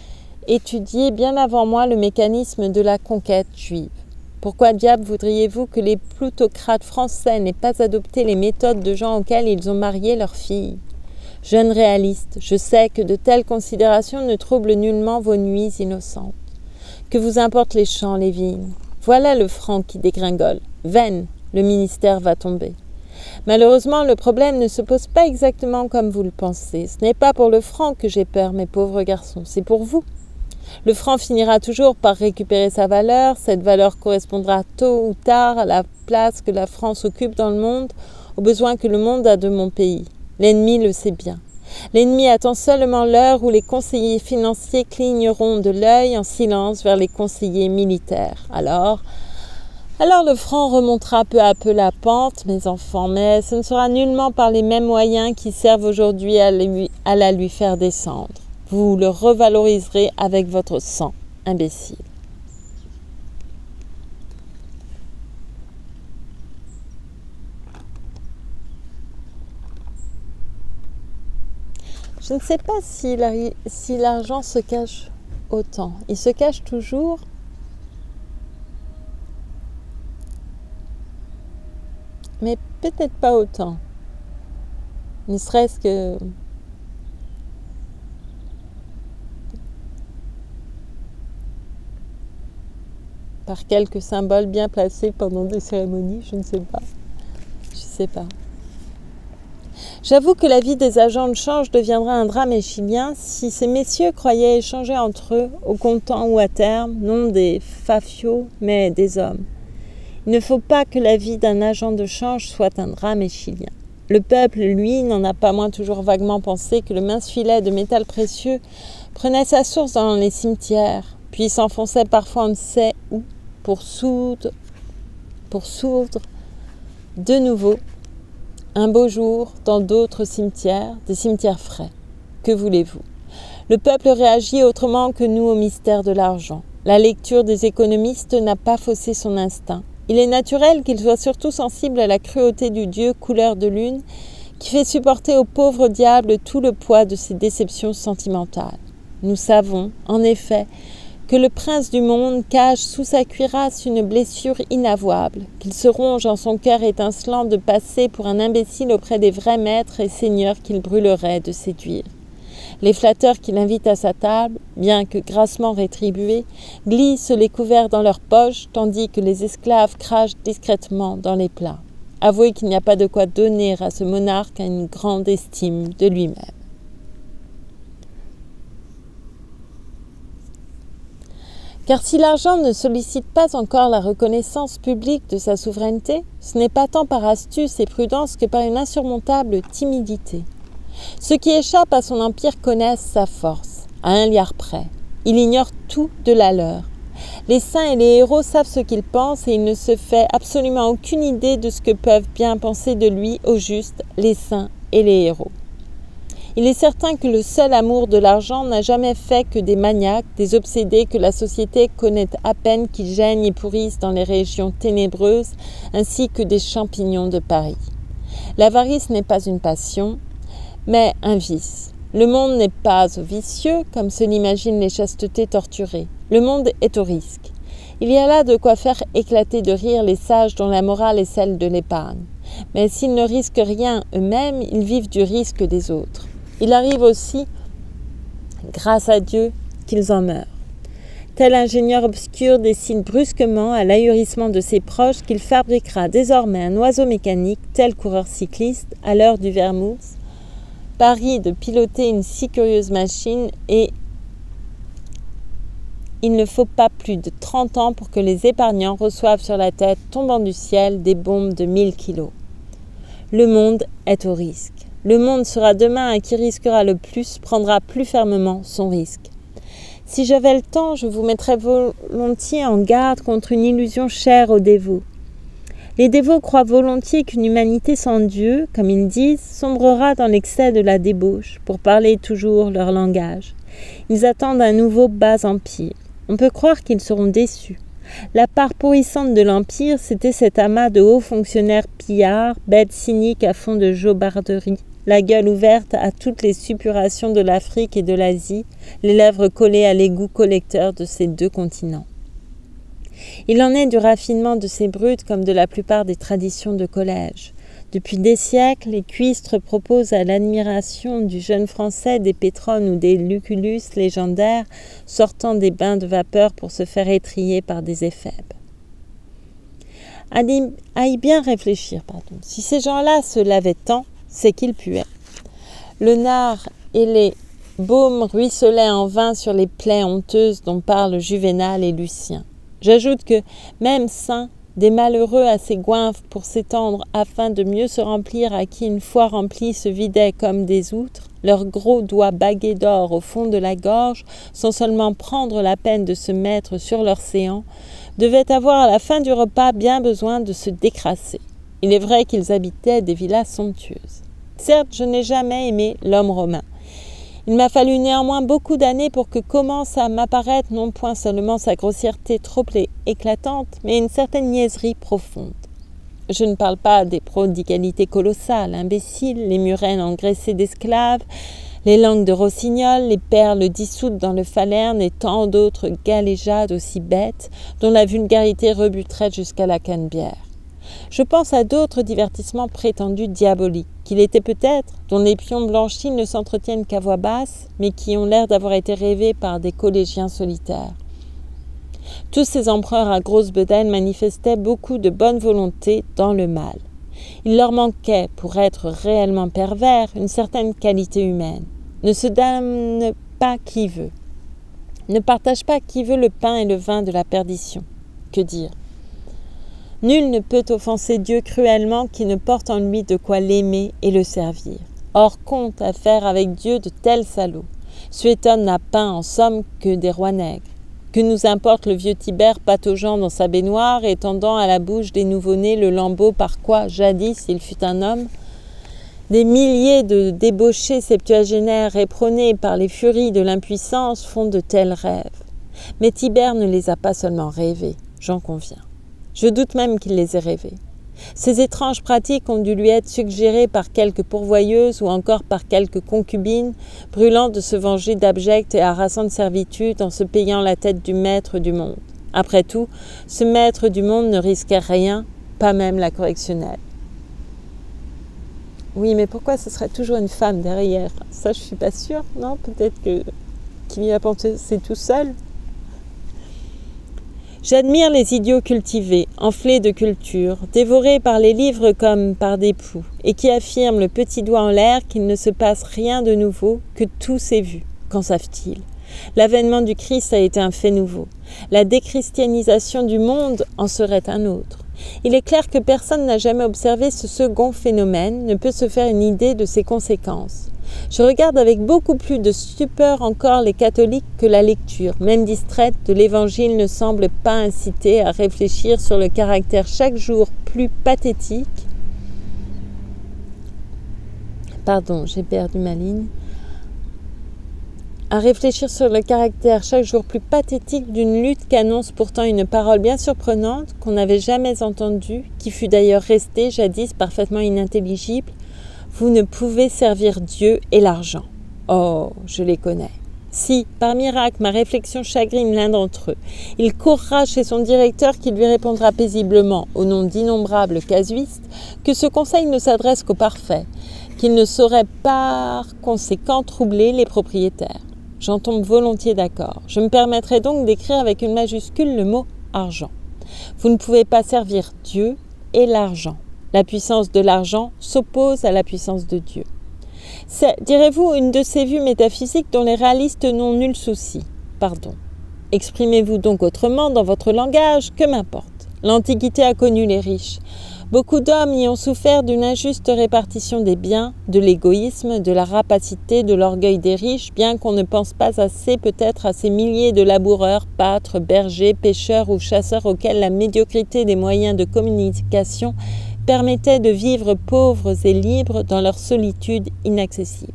étudié bien avant moi le mécanisme de la conquête juive. Pourquoi diable voudriez-vous que les plutocrates français n'aient pas adopté les méthodes de gens auxquels ils ont marié leurs filles ? Jeune réaliste, je sais que de telles considérations ne troublent nullement vos nuits innocentes. Que vous importent les champs, les vignes ? Voilà le franc qui dégringole. Veine, le ministère va tomber. Malheureusement, le problème ne se pose pas exactement comme vous le pensez. Ce n'est pas pour le franc que j'ai peur, mes pauvres garçons, c'est pour vous. Le franc finira toujours par récupérer sa valeur. Cette valeur correspondra tôt ou tard à la place que la France occupe dans le monde, aux besoins que le monde a de mon pays. L'ennemi le sait bien. L'ennemi attend seulement l'heure où les conseillers financiers cligneront de l'œil en silence vers les conseillers militaires. Alors le franc remontera peu à peu la pente, mes enfants, mais ce ne sera nullement par les mêmes moyens qui servent aujourd'hui à la lui faire descendre. Vous le revaloriserez avec votre sang, imbécile. Je ne sais pas si l'argent se cache autant. Il se cache toujours. Mais peut-être pas autant. Ne serait-ce que par quelques symboles bien placés pendant des cérémonies, je ne sais pas. Je sais pas. J'avoue que la vie des agents de change deviendra un drame échillien si ces messieurs croyaient échanger entre eux, au comptant ou à terme, non des fafiaux, mais des hommes. Il ne faut pas que la vie d'un agent de change soit un drame échillien. Le peuple, lui, n'en a pas moins toujours vaguement pensé que le mince filet de métal précieux prenait sa source dans les cimetières, puis s'enfonçait parfois on ne sait où, pour soudre de nouveau, un beau jour, dans d'autres cimetières, des cimetières frais. Que voulez-vous? Le peuple réagit autrement que nous au mystère de l'argent. La lecture des économistes n'a pas faussé son instinct. Il est naturel qu'il soit surtout sensible à la cruauté du Dieu couleur de lune qui fait supporter au pauvre diable tout le poids de ses déceptions sentimentales. Nous savons, en effet, que le prince du monde cache sous sa cuirasse une blessure inavouable, qu'il se ronge en son cœur étincelant de passer pour un imbécile auprès des vrais maîtres et seigneurs qu'il brûlerait de séduire. Les flatteurs qu'il invite à sa table, bien que grassement rétribués, glissent les couverts dans leurs poches, tandis que les esclaves crachent discrètement dans les plats. Avouez qu'il n'y a pas de quoi donner à ce monarque une grande estime de lui-même. Car si l'argent ne sollicite pas encore la reconnaissance publique de sa souveraineté, ce n'est pas tant par astuce et prudence que par une insurmontable timidité. Ceux qui échappent à son empire connaissent sa force, à 1 liard près. Il ignore tout de la leur. Les saints et les héros savent ce qu'ils pensent et il ne se fait absolument aucune idée de ce que peuvent bien penser de lui au juste les saints et les héros. Il est certain que le seul amour de l'argent n'a jamais fait que des maniaques, des obsédés que la société connaît à peine qui gênent et pourrissent dans les régions ténébreuses, ainsi que des champignons de Paris. L'avarice n'est pas une passion, mais un vice. Le monde n'est pas vicieux, comme se l'imaginent les chastetés torturées. Le monde est au risque. Il y a là de quoi faire éclater de rire les sages dont la morale est celle de l'épargne. Mais s'ils ne risquent rien eux-mêmes, ils vivent du risque des autres. Il arrive aussi, grâce à Dieu, qu'ils en meurent. Tel ingénieur obscur décide brusquement, à l'ahurissement de ses proches, qu'il fabriquera désormais un oiseau mécanique, tel coureur cycliste, à l'heure du Vermouth, parie de piloter une si curieuse machine et il ne faut pas plus de 30 ans pour que les épargnants reçoivent sur la tête, tombant du ciel, des bombes de 1000 kilos. Le monde est au risque. Le monde sera demain à qui risquera le plus, prendra plus fermement son risque. Si j'avais le temps, je vous mettrais volontiers en garde contre une illusion chère aux dévots. Les dévots croient volontiers qu'une humanité sans Dieu, comme ils disent, sombrera dans l'excès de la débauche, pour parler toujours leur langage. Ils attendent un nouveau bas empire. On peut croire qu'ils seront déçus. La part pourrissante de l'empire, c'était cet amas de hauts fonctionnaires pillards, bêtes cyniques à fond de jobarderie, la gueule ouverte à toutes les suppurations de l'Afrique et de l'Asie, les lèvres collées à l'égout collecteur de ces 2 continents. Il en est du raffinement de ces brutes comme de la plupart des traditions de collège. Depuis des siècles, les cuistres proposent à l'admiration du jeune Français des pétrones ou des lucullus légendaires sortant des bains de vapeur pour se faire étriller par des éphèbes. À y bien réfléchir, si ces gens-là se lavaient tant, c'est qu'ils puaient. Le nard et les baumes ruisselaient en vain sur les plaies honteuses dont parlent Juvénal et Lucien. J'ajoute que, même saints, des malheureux assez goinfres pour s'étendre afin de mieux se remplir à qui une fois remplis se vidaient comme des outres, leurs gros doigts bagués d'or au fond de la gorge, sans seulement prendre la peine de se mettre sur leur séant, devaient avoir à la fin du repas bien besoin de se décrasser. Il est vrai qu'ils habitaient des villas somptueuses. Certes, je n'ai jamais aimé l'homme romain. Il m'a fallu néanmoins beaucoup d'années pour que commence à m'apparaître non point seulement sa grossièreté trop éclatante, mais une certaine niaiserie profonde. Je ne parle pas des prodigalités colossales, imbéciles, les murènes engraissées d'esclaves, les langues de rossignol, les perles dissoutes dans le falerne et tant d'autres galéjades aussi bêtes dont la vulgarité rebuterait jusqu'à la canebière. Je pense à d'autres divertissements prétendus diaboliques, qu'il était peut-être, dont les pions blanchis ne s'entretiennent qu'à voix basse, mais qui ont l'air d'avoir été rêvés par des collégiens solitaires. Tous ces empereurs à grosses bedaines manifestaient beaucoup de bonne volonté dans le mal. Il leur manquait, pour être réellement pervers, une certaine qualité humaine. Ne se damne pas qui veut. Ne partage pas qui veut le pain et le vin de la perdition. Que dire? Nul ne peut offenser Dieu cruellement qui ne porte en lui de quoi l'aimer et le servir. Hors compte à faire avec Dieu de tels salauds. Suétone n'a peint en somme que des rois nègres. Que nous importe le vieux Tibère pataugeant dans sa baignoire et tendant à la bouche des nouveau-nés le lambeau par quoi, jadis, il fut un homme? Des milliers de débauchés septuagénaires éperonnés par les furies de l'impuissance font de tels rêves. Mais Tibère ne les a pas seulement rêvés, j'en conviens. Je doute même qu'il les ait rêvés. Ces étranges pratiques ont dû lui être suggérées par quelques pourvoyeuses ou encore par quelques concubines, brûlant de se venger d'abjectes et harassante servitude en se payant la tête du maître du monde. Après tout, ce maître du monde ne risquait rien, pas même la correctionnelle. Oui, mais pourquoi ce serait toujours une femme derrière? Ça, je suis pas sûre, non? Peut-être qu'il y a pensé tout seul. J'admire les idiots cultivés, enflés de culture, dévorés par les livres comme par des poux, et qui affirment le petit doigt en l'air qu'il ne se passe rien de nouveau, que tout s'est vu. Qu'en savent-ils? L'avènement du Christ a été un fait nouveau. La déchristianisation du monde en serait un autre. Il est clair que personne n'a jamais observé ce second phénomène, ne peut se faire une idée de ses conséquences. Je regarde avec beaucoup plus de stupeur encore les catholiques que la lecture, même distraite, de l'Évangile ne semble pas inciter à réfléchir sur le caractère chaque jour plus pathétique. Pardon, j'ai perdu ma ligne. À réfléchir sur le caractère chaque jour plus pathétique d'une lutte qu'annonce pourtant une parole bien surprenante qu'on n'avait jamais entendue, qui fut d'ailleurs restée jadis parfaitement inintelligible. Vous ne pouvez servir Dieu et l'argent. Oh, je les connais. Si, par miracle, ma réflexion chagrine l'un d'entre eux, il courra chez son directeur qui lui répondra paisiblement, au nom d'innombrables casuistes, que ce conseil ne s'adresse qu'aux parfaits, qu'il ne saurait par conséquent troubler les propriétaires. J'en tombe volontiers d'accord. Je me permettrai donc d'écrire avec une majuscule le mot « argent ». Vous ne pouvez pas servir Dieu et l'argent. La puissance de l'argent s'oppose à la puissance de Dieu. C'est, direz-vous, une de ces vues métaphysiques dont les réalistes n'ont nul souci. Pardon. Exprimez-vous donc autrement dans votre langage, que m'importe. L'Antiquité a connu les riches. Beaucoup d'hommes y ont souffert d'une injuste répartition des biens, de l'égoïsme, de la rapacité, de l'orgueil des riches, bien qu'on ne pense pas assez peut-être à ces milliers de laboureurs, pâtres, bergers, pêcheurs ou chasseurs auxquels la médiocrité des moyens de communication permettait de vivre pauvres et libres dans leur solitude inaccessible.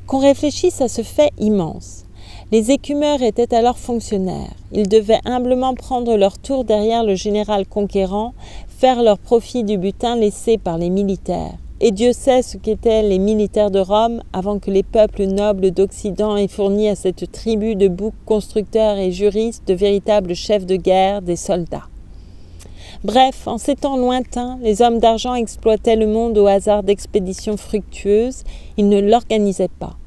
Qu'on réfléchisse à ce fait immense. Les écumeurs étaient alors fonctionnaires. Ils devaient humblement prendre leur tour derrière le général conquérant, faire leur profit du butin laissé par les militaires. Et Dieu sait ce qu'étaient les militaires de Rome avant que les peuples nobles d'Occident aient fourni à cette tribu de boucs constructeurs et juristes de véritables chefs de guerre, des soldats. Bref, en ces temps lointains, les hommes d'argent exploitaient le monde au hasard d'expéditions fructueuses, ils ne l'organisaient pas.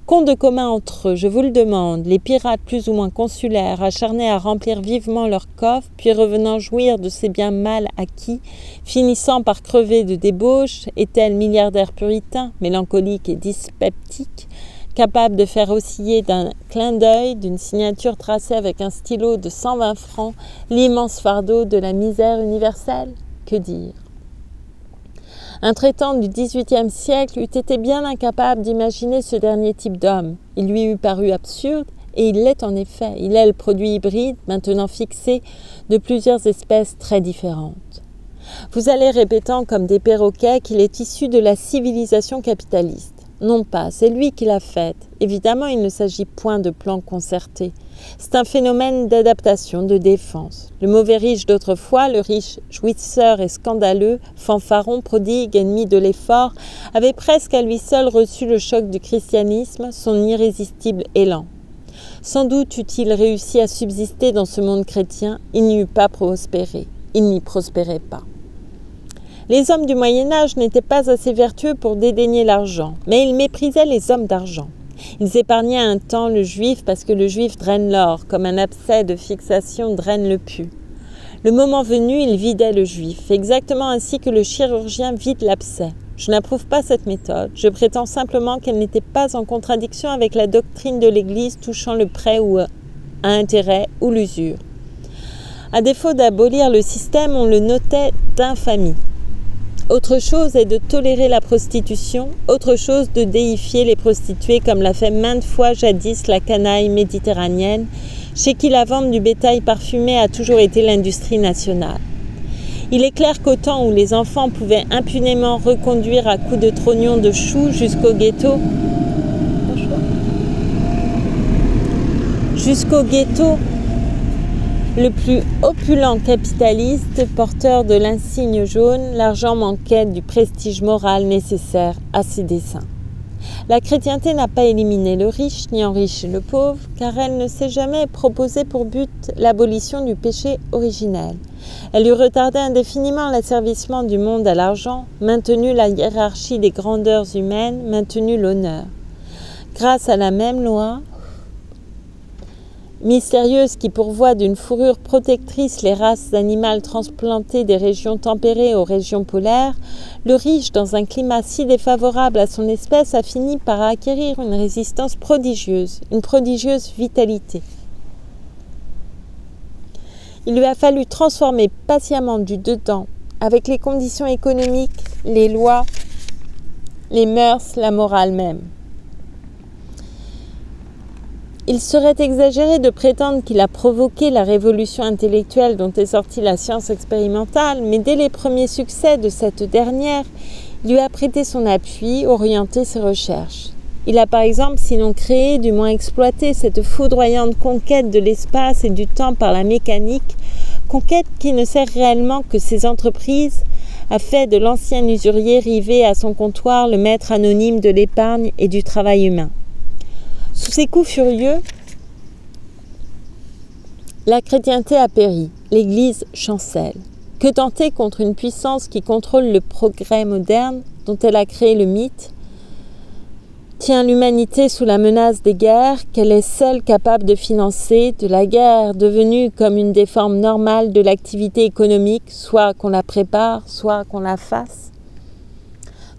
Qu'ont de commun entre eux, je vous le demande, les pirates plus ou moins consulaires, acharnés à remplir vivement leurs coffres, puis revenant jouir de ces biens mal acquis, finissant par crever de débauche, et tels milliardaires puritains, mélancoliques et dyspeptiques, capables de faire osciller d'un clin d'œil, d'une signature tracée avec un stylo de 120 francs, l'immense fardeau de la misère universelle? Que dire? Un traitant du XVIIIe siècle eût été bien incapable d'imaginer ce dernier type d'homme. Il lui eût paru absurde, et il l'est en effet. Il est le produit hybride, maintenant fixé, de plusieurs espèces très différentes. Vous allez répétant comme des perroquets qu'il est issu de la civilisation capitaliste. Non pas, c'est lui qui l'a faite. Évidemment, il ne s'agit point de plans concertés. C'est un phénomène d'adaptation, de défense. Le mauvais riche d'autrefois, le riche jouisseur et scandaleux, fanfaron, prodigue, ennemi de l'effort, avait presque à lui seul reçu le choc du christianisme, son irrésistible élan. Sans doute eût-il réussi à subsister dans ce monde chrétien, il n'y eût pas prospéré. Il n'y prospérait pas. Les hommes du Moyen-Âge n'étaient pas assez vertueux pour dédaigner l'argent, mais ils méprisaient les hommes d'argent. Ils épargnaient un temps le juif parce que le juif draine l'or, comme un abcès de fixation draine le pus. Le moment venu, il vidait le juif, exactement ainsi que le chirurgien vide l'abcès. Je n'approuve pas cette méthode. Je prétends simplement qu'elle n'était pas en contradiction avec la doctrine de l'Église touchant le prêt ou à intérêt ou l'usure. À défaut d'abolir le système, on le notait d'infamie. Autre chose est de tolérer la prostitution, autre chose de déifier les prostituées comme l'a fait maintes fois jadis la canaille méditerranéenne, chez qui la vente du bétail parfumé a toujours été l'industrie nationale. Il est clair qu'au temps où les enfants pouvaient impunément reconduire à coups de trognon de choux jusqu'au ghetto, le plus opulent capitaliste, porteur de l'insigne jaune, l'argent manquait du prestige moral nécessaire à ses desseins. La chrétienté n'a pas éliminé le riche ni enrichi le pauvre, car elle ne s'est jamais proposé pour but l'abolition du péché originel. Elle eût retardé indéfiniment l'asservissement du monde à l'argent, maintenu la hiérarchie des grandeurs humaines, maintenu l'honneur. Grâce à la même loi mystérieuse qui pourvoit d'une fourrure protectrice les races animales transplantées des régions tempérées aux régions polaires, le riche, dans un climat si défavorable à son espèce, a fini par acquérir une résistance prodigieuse, une prodigieuse vitalité. Il lui a fallu transformer patiemment du dedans, avec les conditions économiques, les lois, les mœurs, la morale même. Il serait exagéré de prétendre qu'il a provoqué la révolution intellectuelle dont est sortie la science expérimentale, mais dès les premiers succès de cette dernière, il lui a prêté son appui, orienté ses recherches. Il a par exemple, sinon créé, du moins exploité cette foudroyante conquête de l'espace et du temps par la mécanique, conquête qui ne sert réellement que ses entreprises, a fait de l'ancien usurier rivé à son comptoir le maître anonyme de l'épargne et du travail humain. Sous ces coups furieux, la chrétienté a péri, l'Église chancelle. Que tenter contre une puissance qui contrôle le progrès moderne, dont elle a créé le mythe, tient l'humanité sous la menace des guerres qu'elle est seule capable de financer, de la guerre devenue comme une des formes normales de l'activité économique, soit qu'on la prépare, soit qu'on la fasse.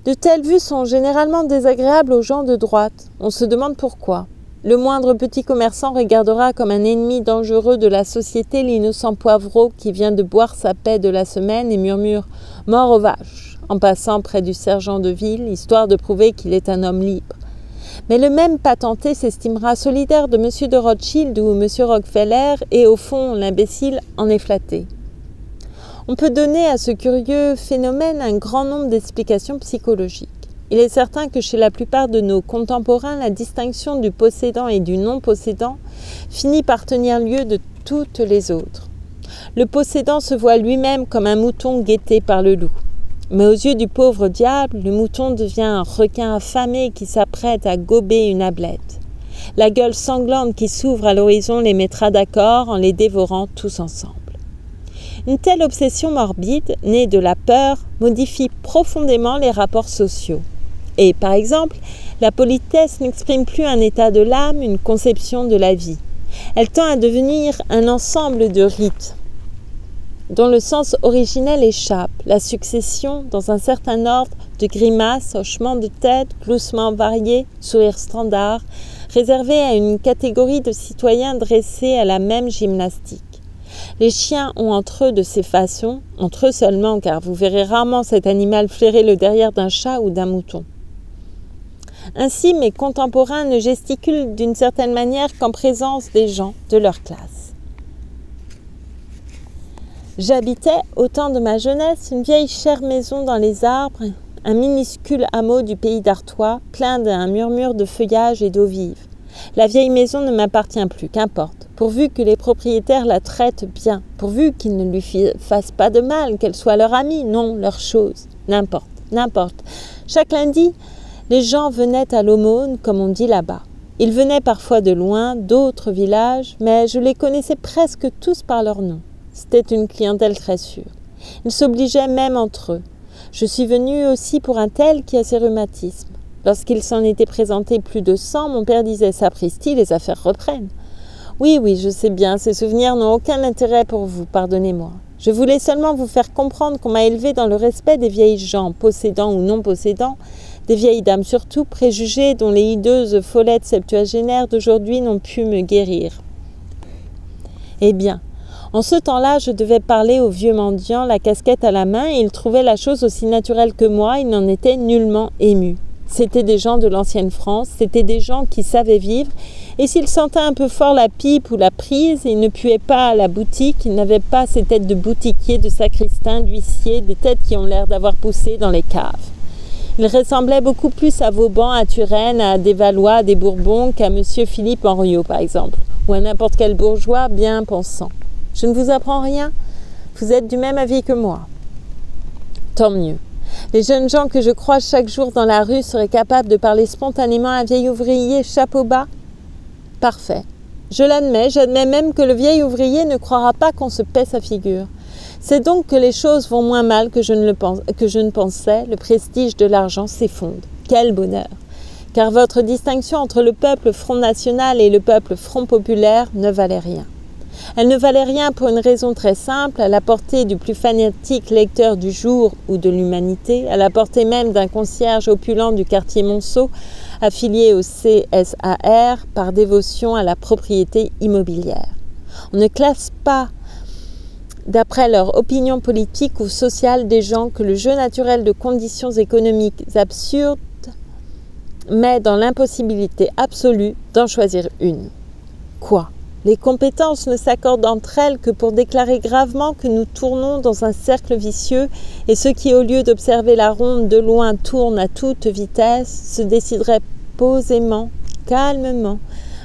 De telles vues sont généralement désagréables aux gens de droite. On se demande pourquoi. Le moindre petit commerçant regardera comme un ennemi dangereux de la société l'innocent poivreau qui vient de boire sa paie de la semaine et murmure « mort aux vaches » en passant près du sergent de ville, histoire de prouver qu'il est un homme libre. Mais le même patenté s'estimera solidaire de M. de Rothschild ou M. Rockefeller et au fond, l'imbécile en est flatté. On peut donner à ce curieux phénomène un grand nombre d'explications psychologiques. Il est certain que chez la plupart de nos contemporains, la distinction du possédant et du non-possédant finit par tenir lieu de toutes les autres. Le possédant se voit lui-même comme un mouton guetté par le loup. Mais aux yeux du pauvre diable, le mouton devient un requin affamé qui s'apprête à gober une ablette. La gueule sanglante qui s'ouvre à l'horizon les mettra d'accord en les dévorant tous ensemble. Une telle obsession morbide, née de la peur, modifie profondément les rapports sociaux. Et, par exemple, la politesse n'exprime plus un état de l'âme, une conception de la vie. Elle tend à devenir un ensemble de rites, dont le sens originel échappe, la succession, dans un certain ordre, de grimaces, hochements de tête, gloussements variés, sourires standards, réservés à une catégorie de citoyens dressés à la même gymnastique. Les chiens ont entre eux de ces façons, entre eux seulement, car vous verrez rarement cet animal flairer le derrière d'un chat ou d'un mouton. Ainsi, mes contemporains ne gesticulent d'une certaine manière qu'en présence des gens de leur classe. J'habitais, au temps de ma jeunesse, une vieille chère maison dans les arbres, un minuscule hameau du pays d'Artois, plein d'un murmure de feuillage et d'eau vive. La vieille maison ne m'appartient plus, qu'importe, pourvu que les propriétaires la traitent bien, pourvu qu'ils ne lui fassent pas de mal, qu'elle soit leur amie, non, leur chose, n'importe. Chaque lundi, les gens venaient à l'aumône, comme on dit là-bas. Ils venaient parfois de loin, d'autres villages, mais je les connaissais presque tous par leur nom. C'était une clientèle très sûre. Ils s'obligeaient même entre eux. Je suis venue aussi pour un tel qui a ses rhumatismes. Lorsqu'il s'en était présenté plus de 100, mon père disait « Sapristi, les affaires reprennent ». Oui, je sais bien, ces souvenirs n'ont aucun intérêt pour vous, pardonnez-moi. Je voulais seulement vous faire comprendre qu'on m'a élevé dans le respect des vieilles gens, possédants ou non possédants, des vieilles dames surtout, préjugées dont les hideuses follettes septuagénaires d'aujourd'hui n'ont pu me guérir. Eh bien, en ce temps-là, je devais parler au vieux mendiant, la casquette à la main, et il trouvait la chose aussi naturelle que moi, il n'en était nullement ému. C'étaient des gens de l'ancienne France, c'étaient des gens qui savaient vivre, et s'ils sentaient un peu fort la pipe ou la prise, ils ne puaient pas à la boutique, ils n'avaient pas ces têtes de boutiquiers, de sacristains, d'huissiers, des têtes qui ont l'air d'avoir poussé dans les caves. Ils ressemblaient beaucoup plus à Vauban, à Turenne, à des Valois, à des Bourbons qu'à M. Philippe Henriot, par exemple, ou à n'importe quel bourgeois bien pensant. Je ne vous apprends rien, vous êtes du même avis que moi. Tant mieux. Les jeunes gens que je croise chaque jour dans la rue seraient capables de parler spontanément à un vieil ouvrier chapeau bas? Parfait. Je l'admets, j'admets même que le vieil ouvrier ne croira pas qu'on se paie sa figure. C'est donc que les choses vont moins mal que je ne pensais, le prestige de l'argent s'effondre. Quel bonheur! Car votre distinction entre le peuple Front National et le peuple Front Populaire ne valait rien. Elle ne valait rien pour une raison très simple, à la portée du plus fanatique lecteur du jour ou de l'humanité, à la portée même d'un concierge opulent du quartier Monceau, affilié au CSAR par dévotion à la propriété immobilière. On ne classe pas, d'après leur opinion politique ou sociale, des gens que le jeu naturel de conditions économiques absurdes met dans l'impossibilité absolue d'en choisir une. Quoi ? Les compétences ne s'accordent entre elles que pour déclarer gravement que nous tournons dans un cercle vicieux et ceux qui, au lieu d'observer la ronde de loin, tournent à toute vitesse, se décideraient posément, calmement,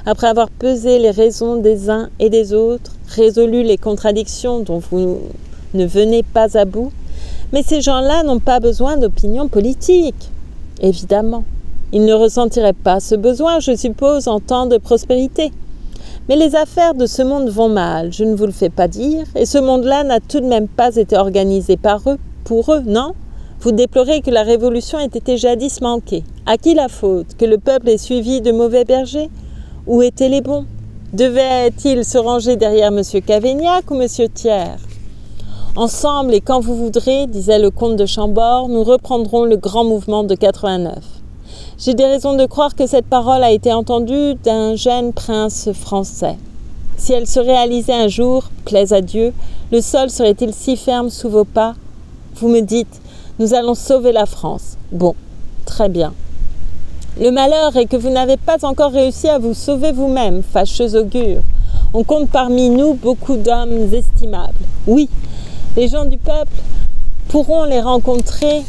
après avoir pesé les raisons des uns et des autres, résolu les contradictions dont vous ne venez pas à bout. Mais ces gens-là n'ont pas besoin d'opinion politique, évidemment. Ils ne ressentiraient pas ce besoin, je suppose, en temps de prospérité. Mais les affaires de ce monde vont mal, je ne vous le fais pas dire, et ce monde-là n'a tout de même pas été organisé par eux, pour eux, non? Vous déplorez que la révolution ait été jadis manquée. À qui la faute? Que le peuple ait suivi de mauvais bergers? Où étaient les bons? Devait-il se ranger derrière M. Cavaignac ou M. Thiers? Ensemble et quand vous voudrez, disait le comte de Chambord, nous reprendrons le grand mouvement de 89. J'ai des raisons de croire que cette parole a été entendue d'un jeune prince français. Si elle se réalisait un jour, plaise à Dieu, le sol serait-il si ferme sous vos pas? Vous me dites, nous allons sauver la France. Bon, très bien. Le malheur est que vous n'avez pas encore réussi à vous sauver vous-même, fâcheux augure. On compte parmi nous beaucoup d'hommes estimables. Oui, les gens du peuple pourront les rencontrer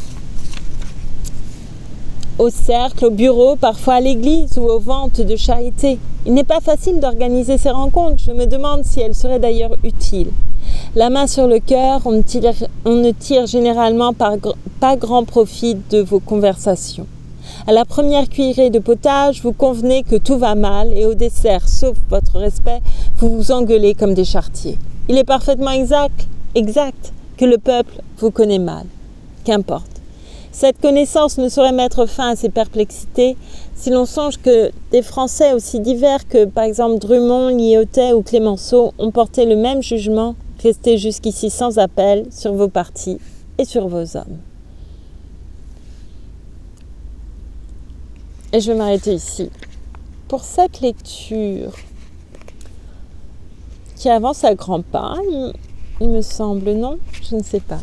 au cercle, au bureau, parfois à l'église ou aux ventes de charité. Il n'est pas facile d'organiser ces rencontres. Je me demande si elles seraient d'ailleurs utiles. La main sur le cœur, on ne tire généralement pas grand profit de vos conversations. À la première cuillerée de potage, vous convenez que tout va mal et au dessert, sauf votre respect, vous vous engueulez comme des charretiers. Il est parfaitement exact que le peuple vous connaît mal. Qu'importe. Cette connaissance ne saurait mettre fin à ces perplexités si l'on songe que des Français aussi divers que, par exemple, Drummond, Lyautey ou Clémenceau ont porté le même jugement, resté jusqu'ici sans appel, sur vos partis et sur vos hommes. Et je vais m'arrêter ici pour cette lecture qui avance à grands pas, il me semble, non? Je ne sais pas.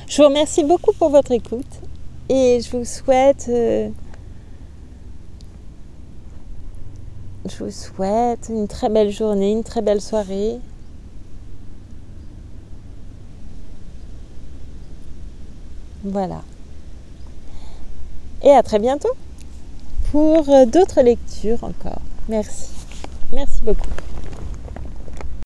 Je vous remercie beaucoup pour votre écoute et je vous souhaite une très belle journée, une très belle soirée. Voilà. Et à très bientôt pour d'autres lectures encore. Merci. Merci beaucoup.